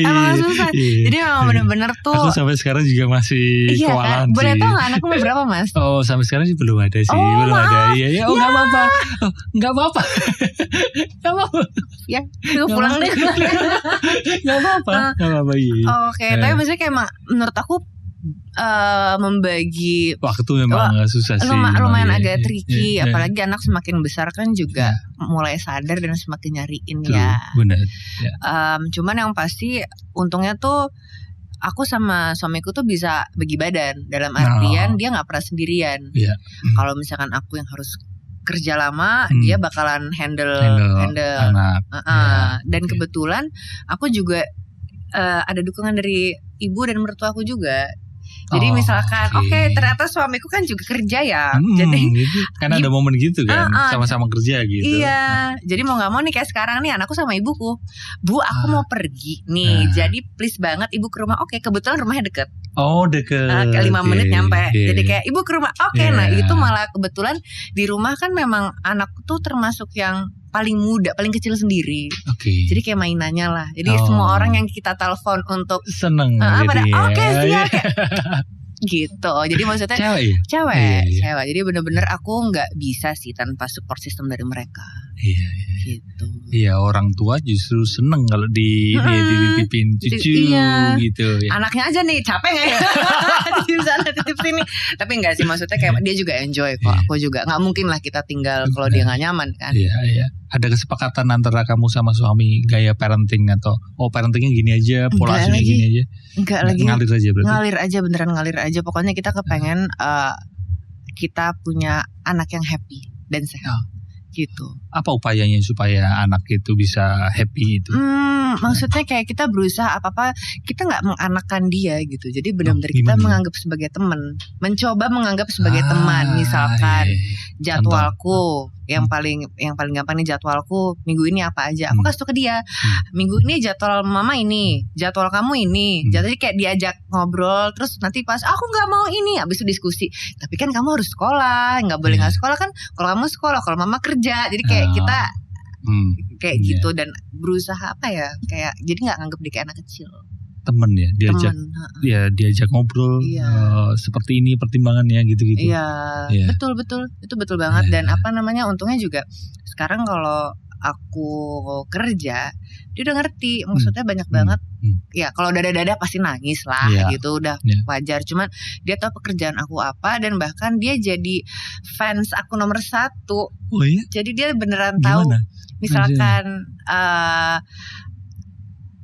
S1: Emang susah. Jadi memang benar-benar tuh.
S2: Aku sampai sekarang juga masih kewalahan
S1: kan? Boleh tau gak anakku mau berapa Mas?
S2: Oh sampai sekarang sih belum ada sih. Belum ada. Iya. Oh gak apa-apa. Gak apa-apa. Gak apa-apa.
S1: Ya gue pulang deh.
S2: Gak apa-apa.
S1: Oke. Tapi maksudnya kayak menurut aku membagi
S2: waktu memang agak susah sih.
S1: Lumayan agak tricky. Apalagi anak semakin besar kan juga mulai sadar dan semakin nyariin ya.
S2: Benar.
S1: Cuman yang pasti untungnya tuh aku sama suamiku tuh bisa bagi badan. Dalam artian dia gak pernah sendirian. Kalau misalkan aku yang harus kerja lama, dia bakalan handle
S2: anak.
S1: Dan kebetulan aku juga ada dukungan dari ibu dan mertua aku juga. Jadi misalkan oke, ternyata suamiku kan juga kerja ya. Jadi
S2: gitu. Kan ada momen gitu kan, sama-sama kerja gitu.
S1: Iya. Jadi mau nggak mau nih kayak sekarang nih anakku sama ibuku, Bu aku mau pergi nih. Jadi please banget ibu ke rumah. Oke, kebetulan rumahnya deket.
S2: Oh deket.
S1: Kayak 5 menit nyampe. Jadi kayak ibu ke rumah. Oke, nah itu malah kebetulan di rumah kan memang anak tuh termasuk yang paling muda, paling kecil sendiri. Jadi kayak mainannya lah. Jadi semua orang yang kita telepon untuk
S2: seneng.
S1: Oke siap. Gitu. Jadi maksudnya cewek. Jadi bener-bener aku nggak bisa sih tanpa support system dari mereka.
S2: Iya.
S1: Gitu.
S2: Iya, orang tua justru seneng kalau dititipin cucu gitu.
S1: Anaknya aja nih capek nggak ya? Titip sana titip sini. Tapi nggak sih, maksudnya kayak dia juga enjoy kok. Aku juga nggak mungkin lah kita tinggal kalau dia nggak nyaman kan.
S2: Iya. Ada kesepakatan antara kamu sama suami gaya parenting atau parentingnya gini aja, pola asuhnya gini aja?
S1: Enggak lagi.
S2: Ngalir aja berarti.
S1: Beneran ngalir aja. Pokoknya kita kepengen kita punya anak yang happy dan sehat. Gitu.
S2: Apa upayanya supaya anak itu bisa happy itu?
S1: Maksudnya kayak kita berusaha apa-apa, kita nggak menganakan dia gitu. Jadi benar-benar kita menganggap sebagai teman, mencoba menganggap sebagai teman. Misalkan jadwalku yang paling gampang nih, jadwalku minggu ini apa aja. Aku kasih tuh ke dia. Minggu ini jadwal mama ini, jadwal kamu ini. Jadi kayak diajak ngobrol, terus nanti pas aku nggak mau ini, habis itu diskusi. Tapi kan kamu harus sekolah, nggak boleh nggak sekolah kan? Kalau kamu sekolah, kalau mama kerja. Jadi kayak kita kayak gitu dan berusaha apa ya? Kayak jadi nggak nganggap dia kayak anak kecil.
S2: Temen ya, diajak ngobrol seperti ini pertimbangannya gitu-gitu.
S1: Iya. Betul itu betul banget. Dan apa namanya, untungnya juga sekarang kalau aku kerja dia udah ngerti, maksudnya banyak banget ya, kalau dada-dada pasti nangis lah gitu, udah wajar. Cuman dia tahu pekerjaan aku apa, dan bahkan dia jadi fans aku nomor 1. Jadi dia beneran tahu. Misalkan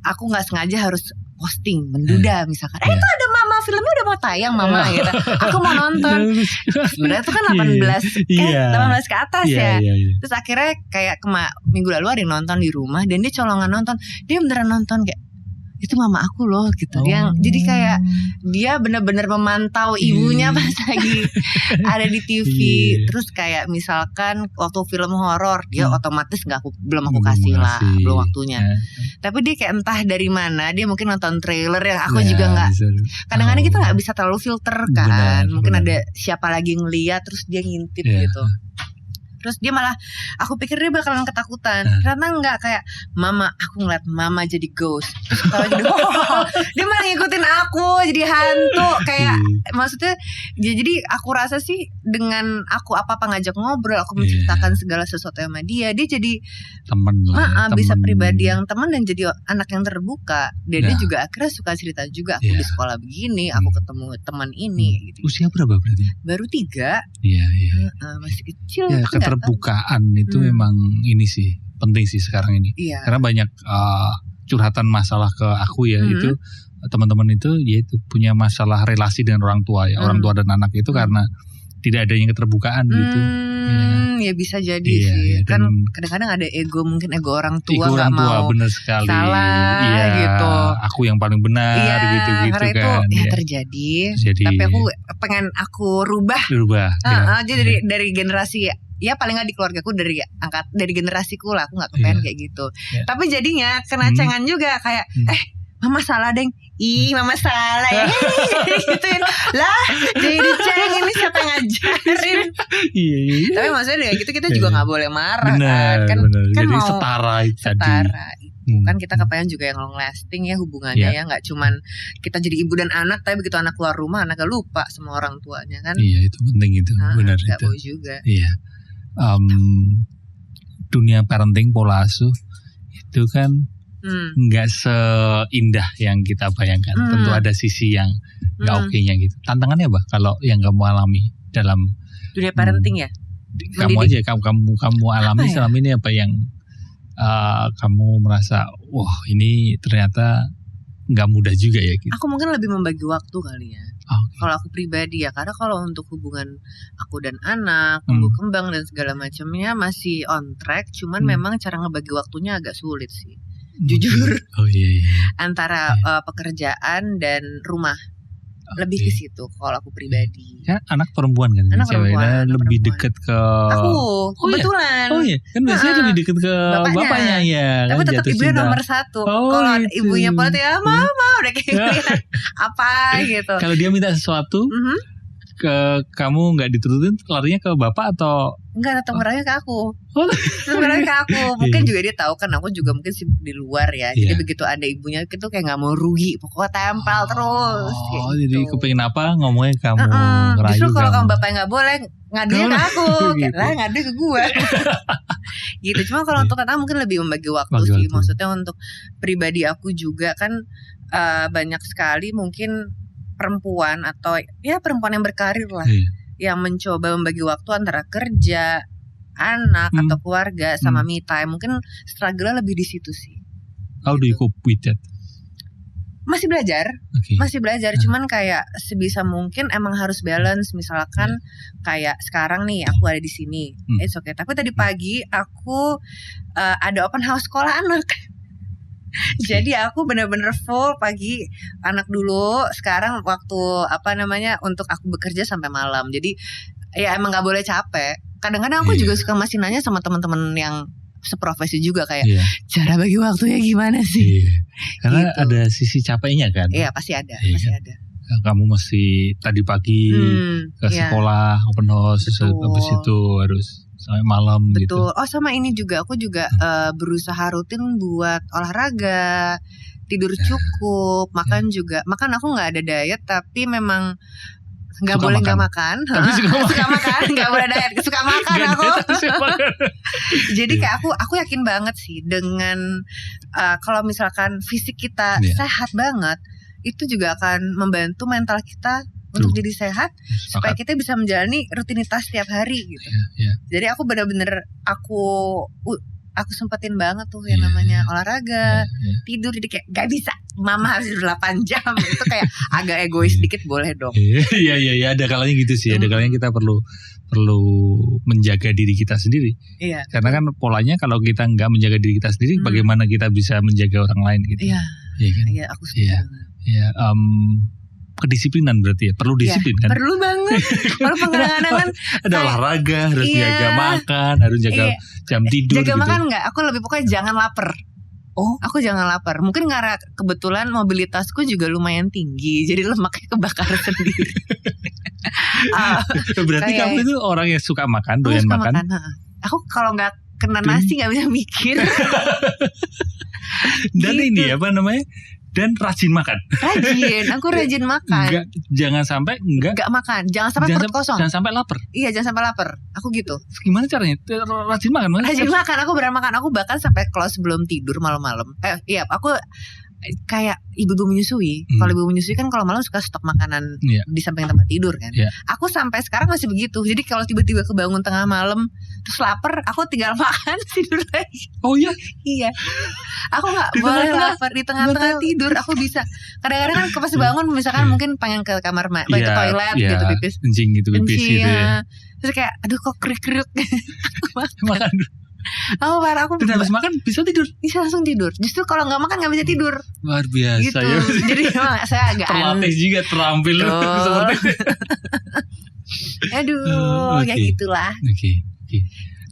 S1: aku nggak sengaja harus posting menduda misalkan, itu ada mama, filmnya udah mau tayang mama gitu, aku mau nonton. Sebenarnya itu kan 18 ke atas ya. Terus akhirnya kayak minggu lalu ada yang nonton di rumah dan dia colongan nonton, dia beneran nonton kayak itu mama aku loh gitu. Jadi kayak dia benar-benar memantau ibunya pas lagi ada di TV. Terus kayak misalkan waktu film horor dia otomatis belum aku kasih lah, belum waktunya. Tapi dia kayak entah dari mana dia mungkin nonton trailer yang aku juga nggak. Kadang-kadang kita nggak bisa terlalu filter kan. Mungkin ada siapa lagi ngeliat terus dia ngintip gitu. Terus dia malah, aku pikir dia bakalan ketakutan. Karena enggak, kayak mama, aku ngeliat mama jadi ghost. Terus kalau gitu, dia malah ngikutin aku jadi hantu. Kayak maksudnya, jadi aku rasa sih dengan aku apa-apa ngajak ngobrol, aku menceritakan segala sesuatu sama dia jadi
S2: temen lah,
S1: bisa pribadi yang teman dan jadi anak yang terbuka. Dan dia juga akhirnya suka cerita juga, aku di sekolah begini, aku ketemu teman ini gitu.
S2: Usia berapa berarti?
S1: Baru 3.
S2: Iya.
S1: Masih kecil.
S2: Keterbukaan itu memang ini sih penting sih sekarang ini. Karena banyak curhatan masalah ke aku ya, itu teman-teman itu yaitu punya masalah relasi dengan orang tua ya, orang tua dan anak itu karena tidak adanya keterbukaan gitu.
S1: Ya bisa jadi sih. Kan kadang-kadang ada ego, mungkin ego orang tua nggak mau
S2: bener sekali.
S1: Salah gitu.
S2: Aku yang paling benar gitu-gitu
S1: karena
S2: kan.
S1: Itu terjadi. Tapi aku rubah. Jadi dari generasi ya paling nggak di keluargaku, dari generasiku lah, aku nggak kepengen kayak gitu. Tapi jadinya kena cengan juga kayak mama salah deng, mama salah ya, gituin lah, jadi diceng ini siapa yang ngajarin. Tapi maksudnya gitu kita juga nggak boleh marah. Kan
S2: jadi
S1: mau
S2: setara itu.
S1: Kan kita kepengen juga yang long lasting ya hubungannya ya, nggak cuman kita jadi ibu dan anak, tapi begitu anak keluar rumah anaknya lupa sama orang tuanya kan.
S2: Itu penting itu, benar itu.
S1: Gak boleh juga.
S2: Dunia parenting, pola asuh itu kan nggak seindah yang kita bayangkan. Tentu ada sisi yang nggak oke-nya gitu. Tantangannya apa kalau yang kamu alami dalam
S1: dunia parenting ya?
S2: Kamu aja, kamu alami selama ini apa yang kamu merasa wah ini ternyata nggak mudah juga ya gitu.
S1: Aku mungkin lebih membagi waktu kali ya. Kalau aku pribadi ya, karena kalau untuk hubungan aku dan anak, tumbuh kembang dan segala macamnya masih on track. Cuman memang cara ngebagi waktunya agak sulit sih. Jujur. Antara pekerjaan dan rumah. Lebih ke situ kalau aku pribadi.
S2: Ya anak perempuan kan,
S1: anak perempuan,
S2: lebih dekat ke
S1: aku kebetulan.
S2: Oh iya, kan biasanya lebih dekat ke bapaknya ya.
S1: Tapi
S2: kan
S1: tetap ibunya nomor 1. Kalau
S2: gitu.
S1: ibunya pola ya mama udah kayak apa gitu.
S2: Kalau dia minta sesuatu ke kamu nggak diturutin, larinya ke bapak atau
S1: enggak, tetap ngerangnya ke aku. Tetap ngerangnya ke aku. Mungkin juga dia tahu kan aku juga mungkin sibuk di luar ya. Jadi begitu ada ibunya itu kayak nggak mau rugi, pokoknya tempel terus.
S2: Oh, gitu. Jadi kepengin apa ngomongnya kamu.
S1: Justru kalau kamu bapaknya nggak boleh, ngadunya ke aku. Gitu. Lah ngadu ke gue. Gitu. Cuma kalau untuk Tata mungkin lebih membagi waktu sih. Maksudnya untuk pribadi aku juga kan banyak sekali mungkin perempuan atau ya perempuan yang berkarir lah. Yang mencoba membagi waktu antara kerja, anak atau keluarga sama me time. Mungkin struggle-nya lebih di situ sih.
S2: How do you cope with that?
S1: Masih belajar, masih belajar. Cuman kayak sebisa mungkin emang harus balance. Misalkan kayak sekarang nih aku ada di sini, it's okay. Tapi tadi pagi aku ada open house sekolah anak. Jadi aku benar-benar full pagi anak dulu. Sekarang waktu untuk aku bekerja sampai malam. Jadi ya emang nggak boleh capek. Kadang-kadang aku juga suka masih nanya sama teman-teman yang seprofesi juga kayak cara bagi waktunya gimana sih?
S2: Karena
S1: gitu.
S2: Ada sisi capeknya kan?
S1: Iya pasti ada, pasti ada.
S2: Kamu mesti tadi pagi ke sekolah open house, habis itu harus sampai malam.
S1: Betul.
S2: Gitu.
S1: Oh sama ini juga aku juga berusaha rutin buat olahraga, tidur cukup, makan juga. Makan aku nggak ada diet tapi memang nggak boleh nggak makan.
S2: Tapi
S1: suka makan, nggak boleh diet, suka makan aku. Jadi kayak aku yakin banget sih dengan kalau misalkan fisik kita sehat banget, itu juga akan membantu mental kita untuk jadi sehat, supaya kita bisa menjalani rutinitas setiap hari gitu. Jadi aku benar-benar aku sempetin banget tuh yang namanya olahraga, tidur. Jadi kayak gak bisa mama harus 8 jam. Itu kayak agak egois dikit, boleh dong.
S2: Iya, ada kalanya gitu sih. Ada kalanya kita perlu menjaga diri kita sendiri. Karena kan polanya kalau kita nggak menjaga diri kita sendiri, bagaimana kita bisa menjaga orang lain gitu.
S1: Iya, aku setuju.
S2: Kedisiplinan berarti ya, perlu disiplin kan?
S1: Perlu banget. Perlu pengenalan.
S2: Ada olahraga, harus jaga makan, harus jaga jam tidur.
S1: Jaga
S2: gitu.
S1: makan nggak? Aku lebih pokoknya jangan lapar.
S2: Oh,
S1: aku jangan lapar. Mungkin karena kebetulan mobilitasku juga lumayan tinggi, jadi lemaknya kebakar sendiri.
S2: Berarti kamu itu orang yang suka makan, doyan makan.
S1: Aku kalau nggak kena nasi nggak bisa mikir.
S2: Dan gitu. Ini apa namanya? Dan rajin makan.
S1: Aku rajin makan.
S2: Jangan sampai enggak
S1: makan. Jangan sampai perut kosong.
S2: Jangan sampai lapar.
S1: Iya, jangan sampai lapar. Aku gitu.
S2: Gimana caranya? Rajin makan.
S1: Rajin makan. Aku beneran makan. Aku bahkan sampai kalau sebelum tidur malam-malam. Aku kayak ibu-ibu menyusui. Kalau ibu menyusui kan kalau malam suka stok makanan di samping tempat tidur kan. Aku sampai sekarang masih begitu. Jadi kalau tiba-tiba kebangun tengah malam terus lapar, aku tinggal makan tidur lagi.
S2: Oh iya?
S1: Iya. Aku nggak boleh lapar di tengah-tengah tidur. Aku bisa. Kadang-kadang kan pas bangun misalkan mungkin pengen ke kamar ke toilet gitu pipis.
S2: Kencing gitu pipis gitu ya.
S1: Terus kayak aduh kok kriuk-kriuk.
S2: Makan dulu.
S1: Aku
S2: dan habis makan bisa tidur.
S1: Bisa langsung tidur. Justru kalau nggak makan nggak bisa tidur.
S2: Luar biasa gitu.
S1: Ya. Jadi saya agak
S2: terlatih juga, terampil seperti itu.
S1: Aduh, ya gitulah.
S2: Oke.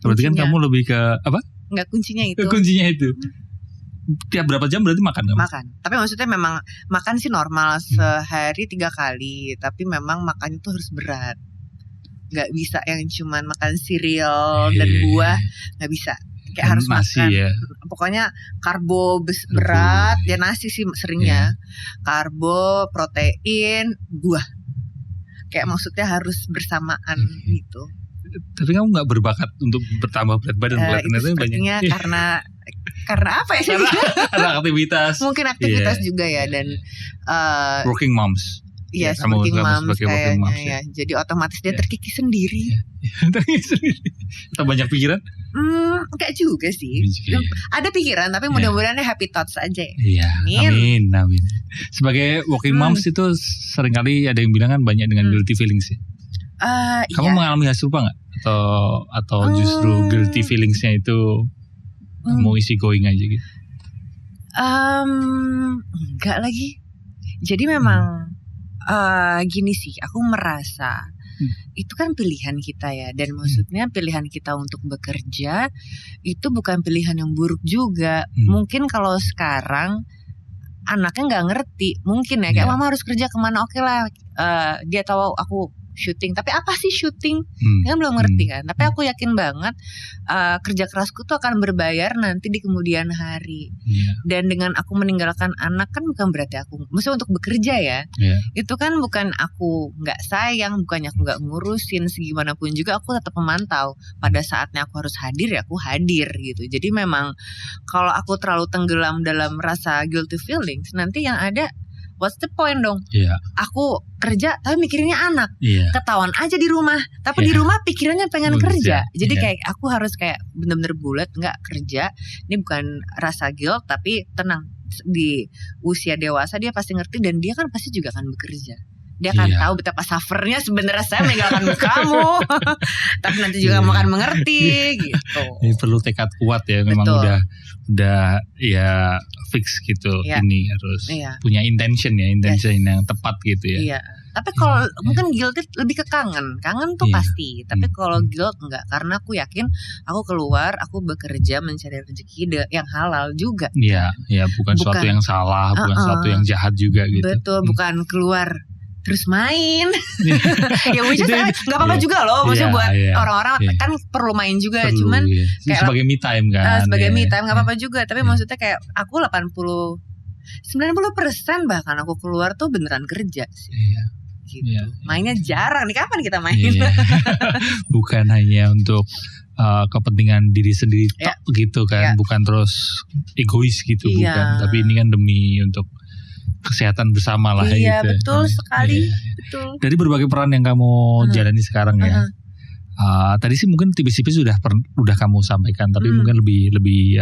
S2: Berarti kan kamu lebih ke apa?
S1: Nggak, kuncinya itu.
S2: Kuncinya itu. Tiap berapa jam berarti makan?
S1: Makan. Tapi maksudnya memang makan sih normal sehari 3 kali. Tapi memang makan itu harus berat. Gak bisa yang cuman makan cereal dan buah, gak bisa. Kayak harus
S2: nasi,
S1: makan pokoknya karbo berat. Ya nasi sih seringnya. Karbo, protein, buah. Kayak maksudnya harus bersamaan gitu.
S2: Tapi kamu gak berbakat untuk bertambah berat badan?
S1: Itu sepertinya banyak. Karena apa ya?
S2: Karena aktivitas.
S1: Mungkin aktivitas juga ya. Dan
S2: working moms.
S1: Yes, working moms kayaknya ya. Jadi otomatis dia terkikis sendiri.
S2: Terkikis sendiri. Atau banyak pikiran?
S1: Enggak juga sih. Ada pikiran tapi mudah-mudahan happy thoughts aja.
S2: Iya. Amin. Sebagai working moms itu seringkali ada yang bilang kan banyak dengan guilty feelings ya. Kamu mengalami hal serupa nggak? Atau justru guilty feelingsnya itu mau easy going aja gitu?
S1: Enggak lagi. Jadi memang Gini sih, aku merasa itu kan pilihan kita ya, dan maksudnya pilihan kita untuk bekerja itu bukan pilihan yang buruk juga. Mungkin kalau sekarang anaknya nggak ngerti, mungkin ya kayak mama harus kerja kemana, oke lah, dia tahu aku syuting, tapi apa sih syuting? Dia kan belum ngerti kan. Tapi aku yakin banget kerja kerasku tuh akan berbayar nanti di kemudian hari. Dan dengan aku meninggalkan anak kan bukan berarti aku, maksudnya untuk bekerja ya, itu kan bukan aku nggak sayang, bukannya aku nggak ngurusin, segimanapun juga aku tetap memantau. Pada saatnya aku harus hadir ya aku hadir gitu. Jadi memang kalau aku terlalu tenggelam dalam rasa guilty feelings, nanti yang ada what's the point dong? Aku kerja tapi mikirinnya anak. Ketahuan aja di rumah, tapi di rumah pikirannya pengen kerja. Jadi kayak aku harus kayak bener-bener bulat, nggak kerja. Ini bukan rasa guilt, tapi tenang, di usia dewasa dia pasti ngerti, dan dia kan pasti juga akan bekerja. Dia akan tahu betapa suffernya sebenarnya saya meninggalkan kamu. Tapi nanti juga kamu akan mengerti gitu.
S2: Ini perlu tekad kuat ya. Memang udah ya fix gitu. Ini harus punya intention ya, yang tepat gitu ya.
S1: Tapi kalau mungkin guilt lebih ke kangen tuh pasti. Tapi kalau guilt enggak, karena aku yakin aku keluar, aku bekerja mencari rezeki yang halal juga.
S2: Bukan suatu yang salah, bukan suatu yang jahat juga gitu.
S1: Betul, bukan keluar terus main. Ya which is gak apa-apa juga loh. Maksudnya buat orang-orang kan perlu main juga. Cuman kayak
S2: sebagai me time kan.
S1: Sebagai me time gak apa-apa juga. Tapi maksudnya kayak aku 90% bahkan aku keluar tuh beneran kerja sih. Gitu. Mainnya jarang nih, kapan kita main?
S2: Bukan hanya untuk kepentingan diri sendiri gitu kan. Bukan terus egois gitu, bukan. Tapi ini kan demi untuk kesehatan bersama lah gitu.
S1: Betul sekali. Betul.
S2: Dari berbagai peran yang kamu jalani sekarang ya. Tadi sih mungkin tipis-tipis udah kamu sampaikan, tapi mungkin lebih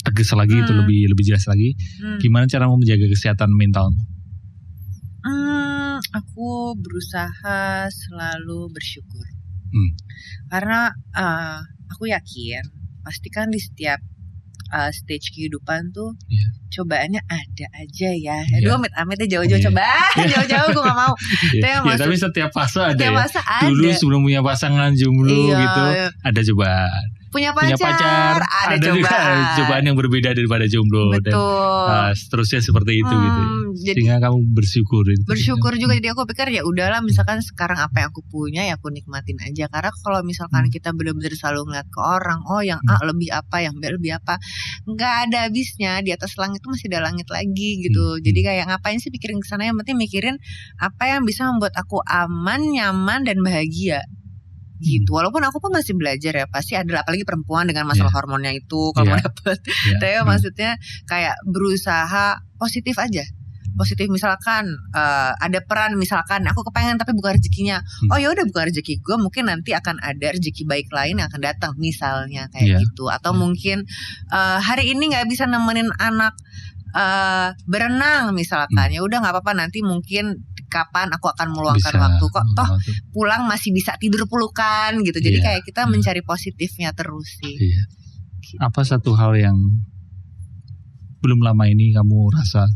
S2: tegas lagi itu, lebih jelas lagi. Gimana cara menjaga kesehatan mental?
S1: Aku berusaha selalu bersyukur. Karena aku yakin pasti kan di setiap stage kehidupan tuh cobaannya ada aja ya. Aduh amit-amitnya jauh-jauh coba. Jauh-jauh gue gak mau.
S2: Tapi setiap fase ada ya. Dulu sebelum punya pasangan jomblo gitu ada cobaan.
S1: Punya pacar ada
S2: cobaan yang berbeda daripada jomblo.
S1: Betul.
S2: Dan seterusnya seperti itu gitu. Sehingga kamu bersyukur itu.
S1: Bersyukur juga. Jadi aku pikir ya udahlah, misalkan sekarang apa yang aku punya ya aku nikmatin aja. Karena kalau misalkan kita benar-benar selalu ngeliat ke orang, yang A lebih apa, yang B lebih apa, nggak ada habisnya. Di atas langit itu masih ada langit lagi gitu. Jadi kayak ngapain sih pikirin kesana, yang penting mikirin apa yang bisa membuat aku aman, nyaman, dan bahagia gitu. Walaupun aku pun masih belajar ya, pasti ada, apalagi perempuan dengan masalah hormonnya itu kalau mau dapet. Tapi maksudnya kayak berusaha positif aja. Positif, misalkan ada peran, misalkan aku kepengen tapi bukan rezekinya. Ya udah bukan rezeki gue, mungkin nanti akan ada rezeki baik lain yang akan datang, misalnya kayak gitu. Atau mungkin hari ini nggak bisa nemenin anak berenang misalkan, ya udah nggak apa-apa, nanti mungkin kapan aku akan meluangkan waktu, kok toh pulang masih bisa tidur pelukan gitu. Jadi kayak kita mencari positifnya terus sih.
S2: Gitu. Apa satu hal yang belum lama ini kamu rasa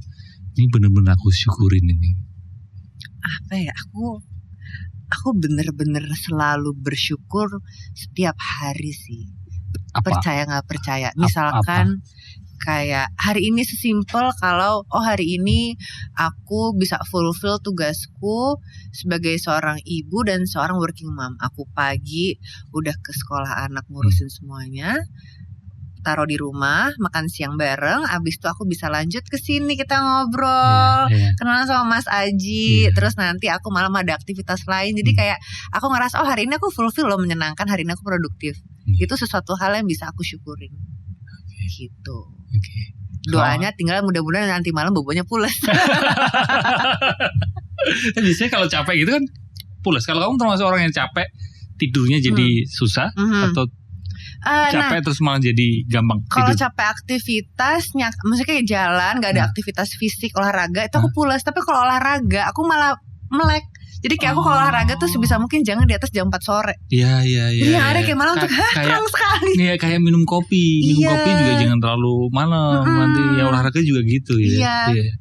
S2: ini benar-benar aku syukurin ini?
S1: Apa ya, aku bener-bener selalu bersyukur setiap hari sih. Percaya nggak percaya, misalkan kayak hari ini sesimpel kalau hari ini aku bisa fulfill tugasku sebagai seorang ibu dan seorang working mom. Aku pagi udah ke sekolah anak, ngurusin semuanya, taruh di rumah, makan siang bareng, abis itu aku bisa lanjut ke sini, kita ngobrol, kenalan sama Mas Aji, terus nanti aku malam ada aktivitas lain. Jadi kayak aku ngerasa hari ini aku fulfill loh, menyenangkan, hari ini aku produktif. Itu sesuatu hal yang bisa aku syukurin. Gitu. Doanya tinggal mudah-mudahan nanti malam bobonya pules.
S2: Biasanya kalau capek gitu kan pules. Kalau kamu termasuk orang yang capek, tidurnya jadi susah atau capek terus malah jadi gampang tidur?
S1: Kalau capek aktivitasnya, maksudnya kayak jalan, gak ada aktivitas fisik, olahraga, itu aku pules. Tapi kalau olahraga aku malah melek. Jadi kayak aku kalau olahraga tuh sebisa mungkin jangan di atas jam 4 sore.
S2: Iya.
S1: Ada kayak malam tuh kurang sekali.
S2: Iya, kayak minum kopi. Minum kopi juga jangan terlalu malam. Nanti ya olahraga juga gitu ya.
S1: Iya.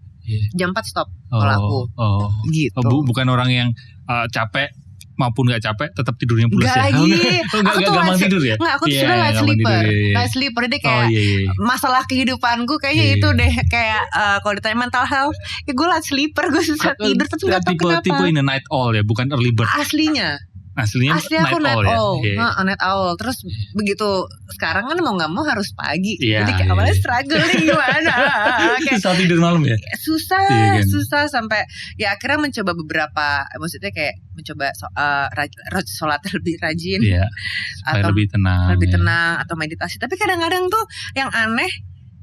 S1: Jam 4 stop kalau aku. Gitu.
S2: Bukan orang yang capek maupun gak capek tetap tidurnya pulas
S1: ya?
S2: Gak gampang tidur ya?
S1: Aku tuh sudah light sleeper. Light sleeper jadi kayak masalah kehidupanku kayaknya itu deh. Kayak kalau ditanya mental health, ya gue light sleeper, gue susah tidur tapi gak tau kenapa.
S2: Tipe in the night owl ya, bukan early bird. Aslinya
S1: aku night owl
S2: ya?
S1: Night owl. Terus begitu sekarang kan mau gak mau harus pagi. Jadi kayak awalnya struggling gimana. Kayak
S2: susah tidur malam ya?
S1: Susah sampai ya akhirnya mencoba beberapa, maksudnya kayak mencoba sholat lebih rajin,
S2: atau lebih tenang
S1: atau meditasi. Tapi kadang-kadang tuh yang aneh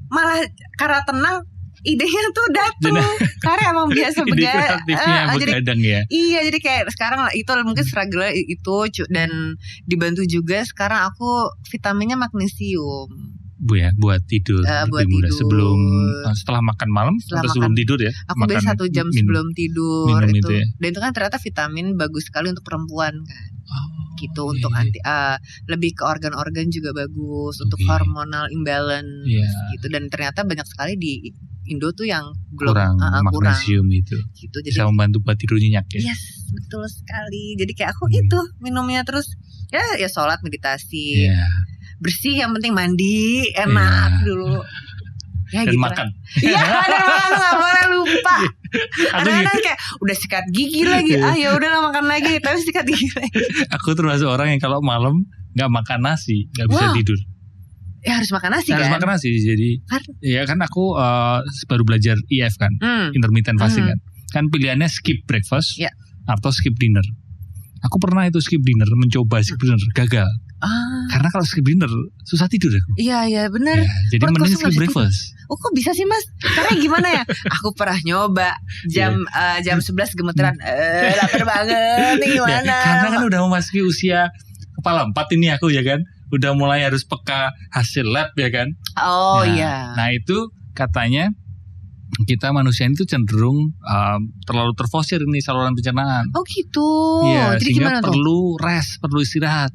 S1: malah karena tenang idenya tuh datang karena emang biasa
S2: begadang ya.
S1: Iya, jadi kayak sekarang itu mungkin struggle itu, dan dibantu juga sekarang aku vitaminnya magnesium.
S2: Buat tidur lebih mudah setelah makan malam atau sebelum tidur ya.
S1: Aku biasa 1 jam sebelum tidur itu.
S2: Ya.
S1: Dan itu kan ternyata vitamin bagus sekali untuk perempuan kan. Untuk lebih ke organ-organ juga bagus, untuk hormonal imbalance gitu. Dan ternyata banyak sekali di Indo tuh yang
S2: kurang magnesium itu.
S1: Gitu. Jadi
S2: bisa membantu buat tidur nyenyak ya.
S1: Yes, betul sekali. Jadi kayak aku itu minumnya terus ya sholat, meditasi. Bersih, yang penting mandi enak dulu.
S2: Dan gitu makan.
S1: Iya, dan makan gak boleh lupa. Kadang-kadang kayak udah sikat gigi lagi. Ya udah makan lagi, tapi sikat gigi lagi.
S2: Aku termasuk orang yang kalau malam nggak makan nasi nggak bisa tidur.
S1: Ya harus makan nasi kan?
S2: Harus makan nasi. Jadi ya kan aku baru belajar IF kan, intermittent fasting kan. Kan pilihannya skip breakfast atau skip dinner. Aku pernah itu skip dinner, mencoba skip dinner, gagal. Karena kalau skip dinner susah tidur aku.
S1: Iya benar.
S2: Jadi mending skip breakfast.
S1: Kok bisa sih mas? Karena gimana ya? Aku pernah nyoba jam 11 gemeteran, lapar banget nih gimana?
S2: Karena kan udah memasuki usia kepala 4 ini aku ya kan. Udah mulai harus peka hasil lab ya kan. Nah itu katanya kita manusia itu cenderung terlalu terforsir ini saluran pencernaan.
S1: Oh gitu.
S2: Iya,
S1: jadi
S2: sehingga
S1: gimana
S2: perlu rest, perlu istirahat.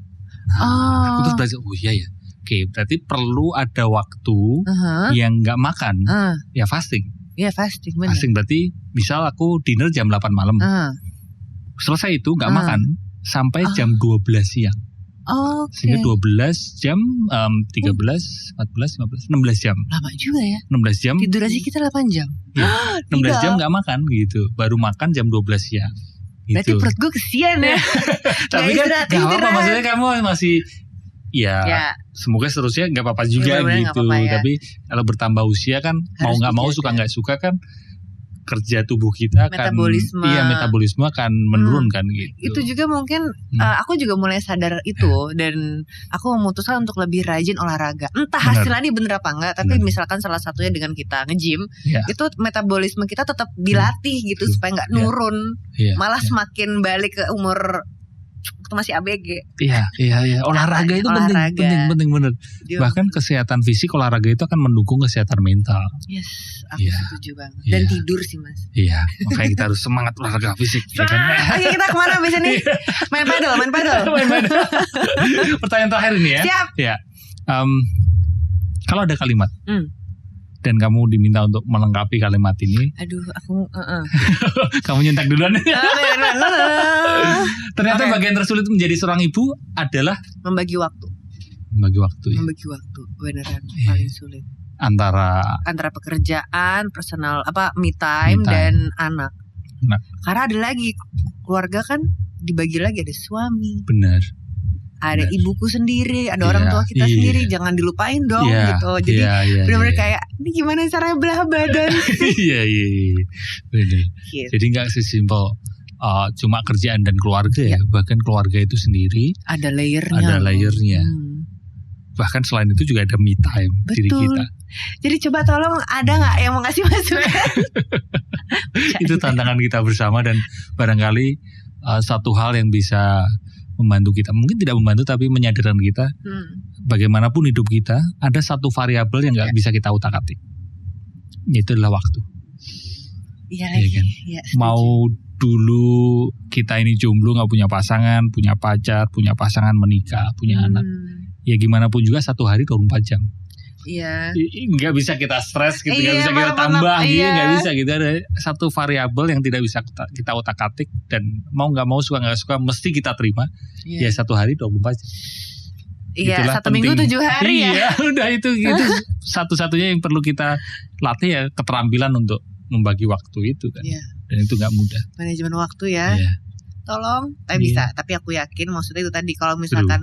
S2: Aku terus belajar, ya. Oke, berarti perlu ada waktu yang nggak makan, ya fasting.
S1: Iya fasting, benar.
S2: Fasting berarti misal aku dinner jam 8 malam, selesai itu nggak makan sampai jam 12 siang. Sehingga 12 jam, 13, 14, 15, 16 jam.
S1: Lama juga ya.
S2: 16 jam.
S1: Tidur aja kita 8 jam.
S2: Ya, 16 jam gak makan gitu. Baru makan jam 12 siang gitu.
S1: Berarti perut gue kesian ya.
S2: Tapi kan gak apa-apa, maksudnya kamu masih semoga seterusnya gak apa-apa juga gitu. Tapi kalau bertambah usia kan mau gak mau, suka gak suka kan, kerja tubuh kita metabolisme akan menurun kan gitu.
S1: Itu juga mungkin aku juga mulai sadar itu, dan aku memutuskan untuk lebih rajin olahraga. Entah hasilnya bener apa enggak, tapi misalkan salah satunya dengan kita nge-gym, itu metabolisme kita tetap dilatih gitu supaya nggak nurun, malah semakin balik ke umur masih ABG.
S2: Iya. Olahraga itu penting bener. Bahkan kesehatan fisik, olahraga itu akan mendukung kesehatan mental.
S1: Yes, aku setuju banget. Dan tidur sih mas.
S2: Iya, makanya kita harus semangat olahraga fisik. Ya kan?
S1: Oke, kita kemana abis ini? Main paddle.
S2: Pertanyaan terakhir ini ya.
S1: Siap.
S2: Ya. Kalau ada kalimat dan kamu diminta untuk melengkapi kalimat ini.
S1: Aduh, aku
S2: kamu nyentak duluan. Ternyata bagian tersulit menjadi seorang ibu adalah
S1: membagi waktu.
S2: Membagi waktu,
S1: beneran paling sulit.
S2: Antara
S1: pekerjaan, personal me time dan anak. Karena ada lagi keluarga kan dibagi lagi, ada suami.
S2: Benar.
S1: Ada ibuku sendiri, ada orang tua kita sendiri, jangan dilupain dong gitu. Jadi benar-benar kayak ini gimana caranya belah badan?
S2: Iya. Benar.
S1: Gitu.
S2: Jadi nggak sesimpel cuma kerjaan dan keluarga ya, bahkan keluarga itu sendiri
S1: ada layernya.
S2: Bahkan selain itu juga ada me time diri kita.
S1: Jadi coba tolong ada nggak yang mau ngasih masukan?
S2: Itu tantangan kita bersama, dan barangkali satu hal yang bisa membantu kita, mungkin tidak membantu tapi menyadarkan kita, bagaimanapun hidup kita ada satu variabel yang nggak bisa kita utak-atik, yaitu adalah waktu.
S1: Iya lagi.
S2: Kan? Mau dulu kita ini jomblo, nggak punya pasangan, punya pacar, punya pasangan, menikah, punya anak, ya gimana pun juga satu hari 24 jam.
S1: Iya.
S2: Nggak bisa kita stres gitu, nggak bisa kita tambah gitu, nggak bisa gitu. Ada satu variabel yang tidak bisa kita otak-atik dan mau nggak mau, suka nggak suka mesti kita terima. Ya 1 hari 24 jam.
S1: Iya, itulah 1 minggu 7 hari ya.
S2: Iya, udah itu satu-satunya yang perlu kita latih ya, keterampilan untuk membagi waktu itu kan. Iya. Dan itu nggak mudah.
S1: Manajemen waktu ya. Iya. Tolong, bisa. Tapi aku yakin maksudnya itu tadi, kalau misalkan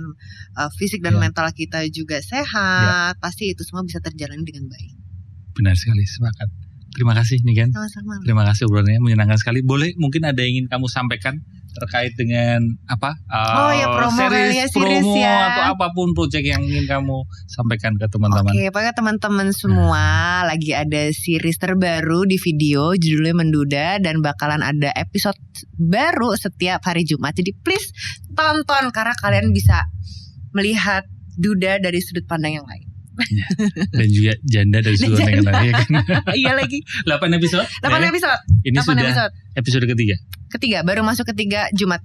S1: fisik dan mental kita juga sehat, pasti itu semua bisa terjalani dengan baik.
S2: Benar sekali, sepakat. Terima kasih Niken.
S1: Sama-sama.
S2: Terima kasih obrolannya, menyenangkan sekali. Boleh mungkin ada yang ingin kamu sampaikan terkait dengan apa? Promo ya. Atau apapun proyek yang ingin kamu sampaikan ke teman-teman.
S1: Oke, pokoknya teman-teman semua lagi ada series terbaru di video, judulnya Menduda, dan bakalan ada episode baru setiap hari Jumat. Jadi please tonton, karena kalian bisa melihat Duda dari sudut pandang yang lain.
S2: Ya, dan juga janda dari sudut pandang yang lain.
S1: Iya lagi.
S2: 8 episode.
S1: 8 episode.
S2: Ini 8 sudah episode ketiga. Baru masuk ketiga Jumat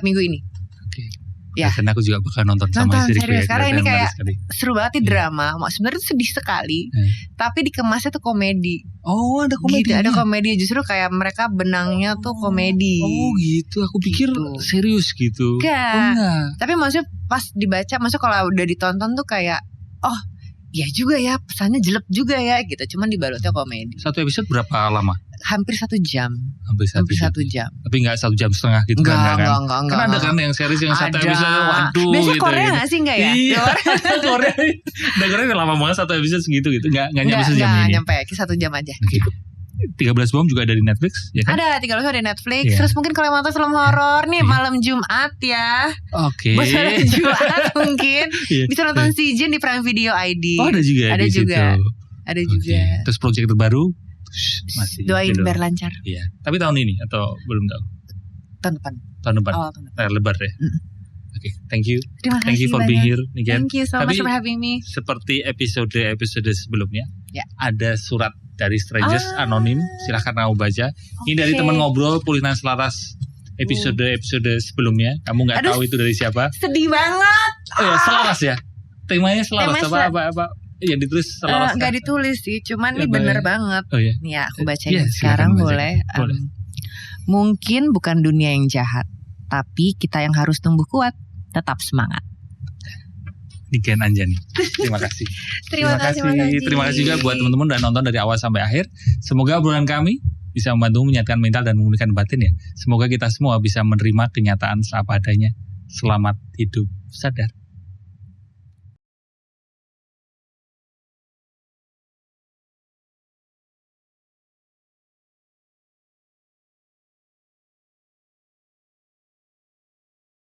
S2: minggu ini. Oke. Ya. Karena aku juga bakal nonton sama istriku ya.
S1: Karena ini kayak seru banget, drama. Sebenarnya sedih sekali, tapi dikemasnya tuh komedi.
S2: Oh, ada komedi.
S1: Gitu, ada komedi, justru kayak mereka benangnya tuh komedi.
S2: Oh gitu. Aku pikir serius gitu.
S1: Enggak. Tapi maksudnya pas dibaca, maksudnya kalau udah ditonton tuh kayak ya juga ya, pesannya jelek juga ya gitu. Cuman dibalutnya komedi.
S2: Satu episode berapa lama?
S1: Hampir 1 jam.
S2: Hampir 1 jam. Tapi gak 1,5 jam gitu kan? Enggak. Kan ada kan yang series yang 1 episode, waduh.
S1: Biasanya
S2: gitu,
S1: Korea gak sih, enggak ya?
S2: Iya. Korea lama banget 1 episode segitu gitu. Gak nyampe sejam ini.
S1: Gak nyampe, 1 jam aja.
S2: Okay. 13 Bom juga ada di Netflix ya kan?
S1: Ada 13 Bom di Netflix. Terus mungkin kalau mau nonton film horor nih malam Jumat ya.
S2: Oke.
S1: Malam Jumat mungkin bisa nonton Si Jin di Prime Video ID.
S2: Oh, ada juga.
S1: Ada juga. Ada juga.
S2: Terus proyek terbaru masih
S1: doain biar lancar.
S2: Iya. Tapi tahun ini atau belum tahu?
S1: Tahun depan.
S2: Awal tahun depan. Lebar ya. Oke, thank you.
S1: Terima kasih.
S2: Thank you for being here, Niken.
S1: Thank you so much for having me.
S2: Seperti episode sebelumnya, ada surat dari Strangers anonim. Silahkan kamu baca. Ini dari teman ngobrol Pulinan Selaras episode sebelumnya. Kamu nggak tahu itu dari siapa?
S1: Sedih banget.
S2: Oh ya, Selaras ya. Temanya Selaras apa? Yang ditulis Selaras.
S1: Nggak ditulis sih, cuman ini bener banget.
S2: Oh ya.
S1: Nih aku bacain sekarang boleh. Mungkin bukan dunia yang jahat, tapi kita yang harus tumbuh kuat. Tetap semangat.
S2: Niken Anjani. Terima kasih.
S1: Terima kasih.
S2: Terima kasih juga buat teman-teman udah nonton dari awal sampai akhir. Semoga obrolan kami bisa membantu menyatakan mental dan memulihkan batin ya. Semoga kita semua bisa menerima kenyataan seapa adanya. Selamat hidup sadar.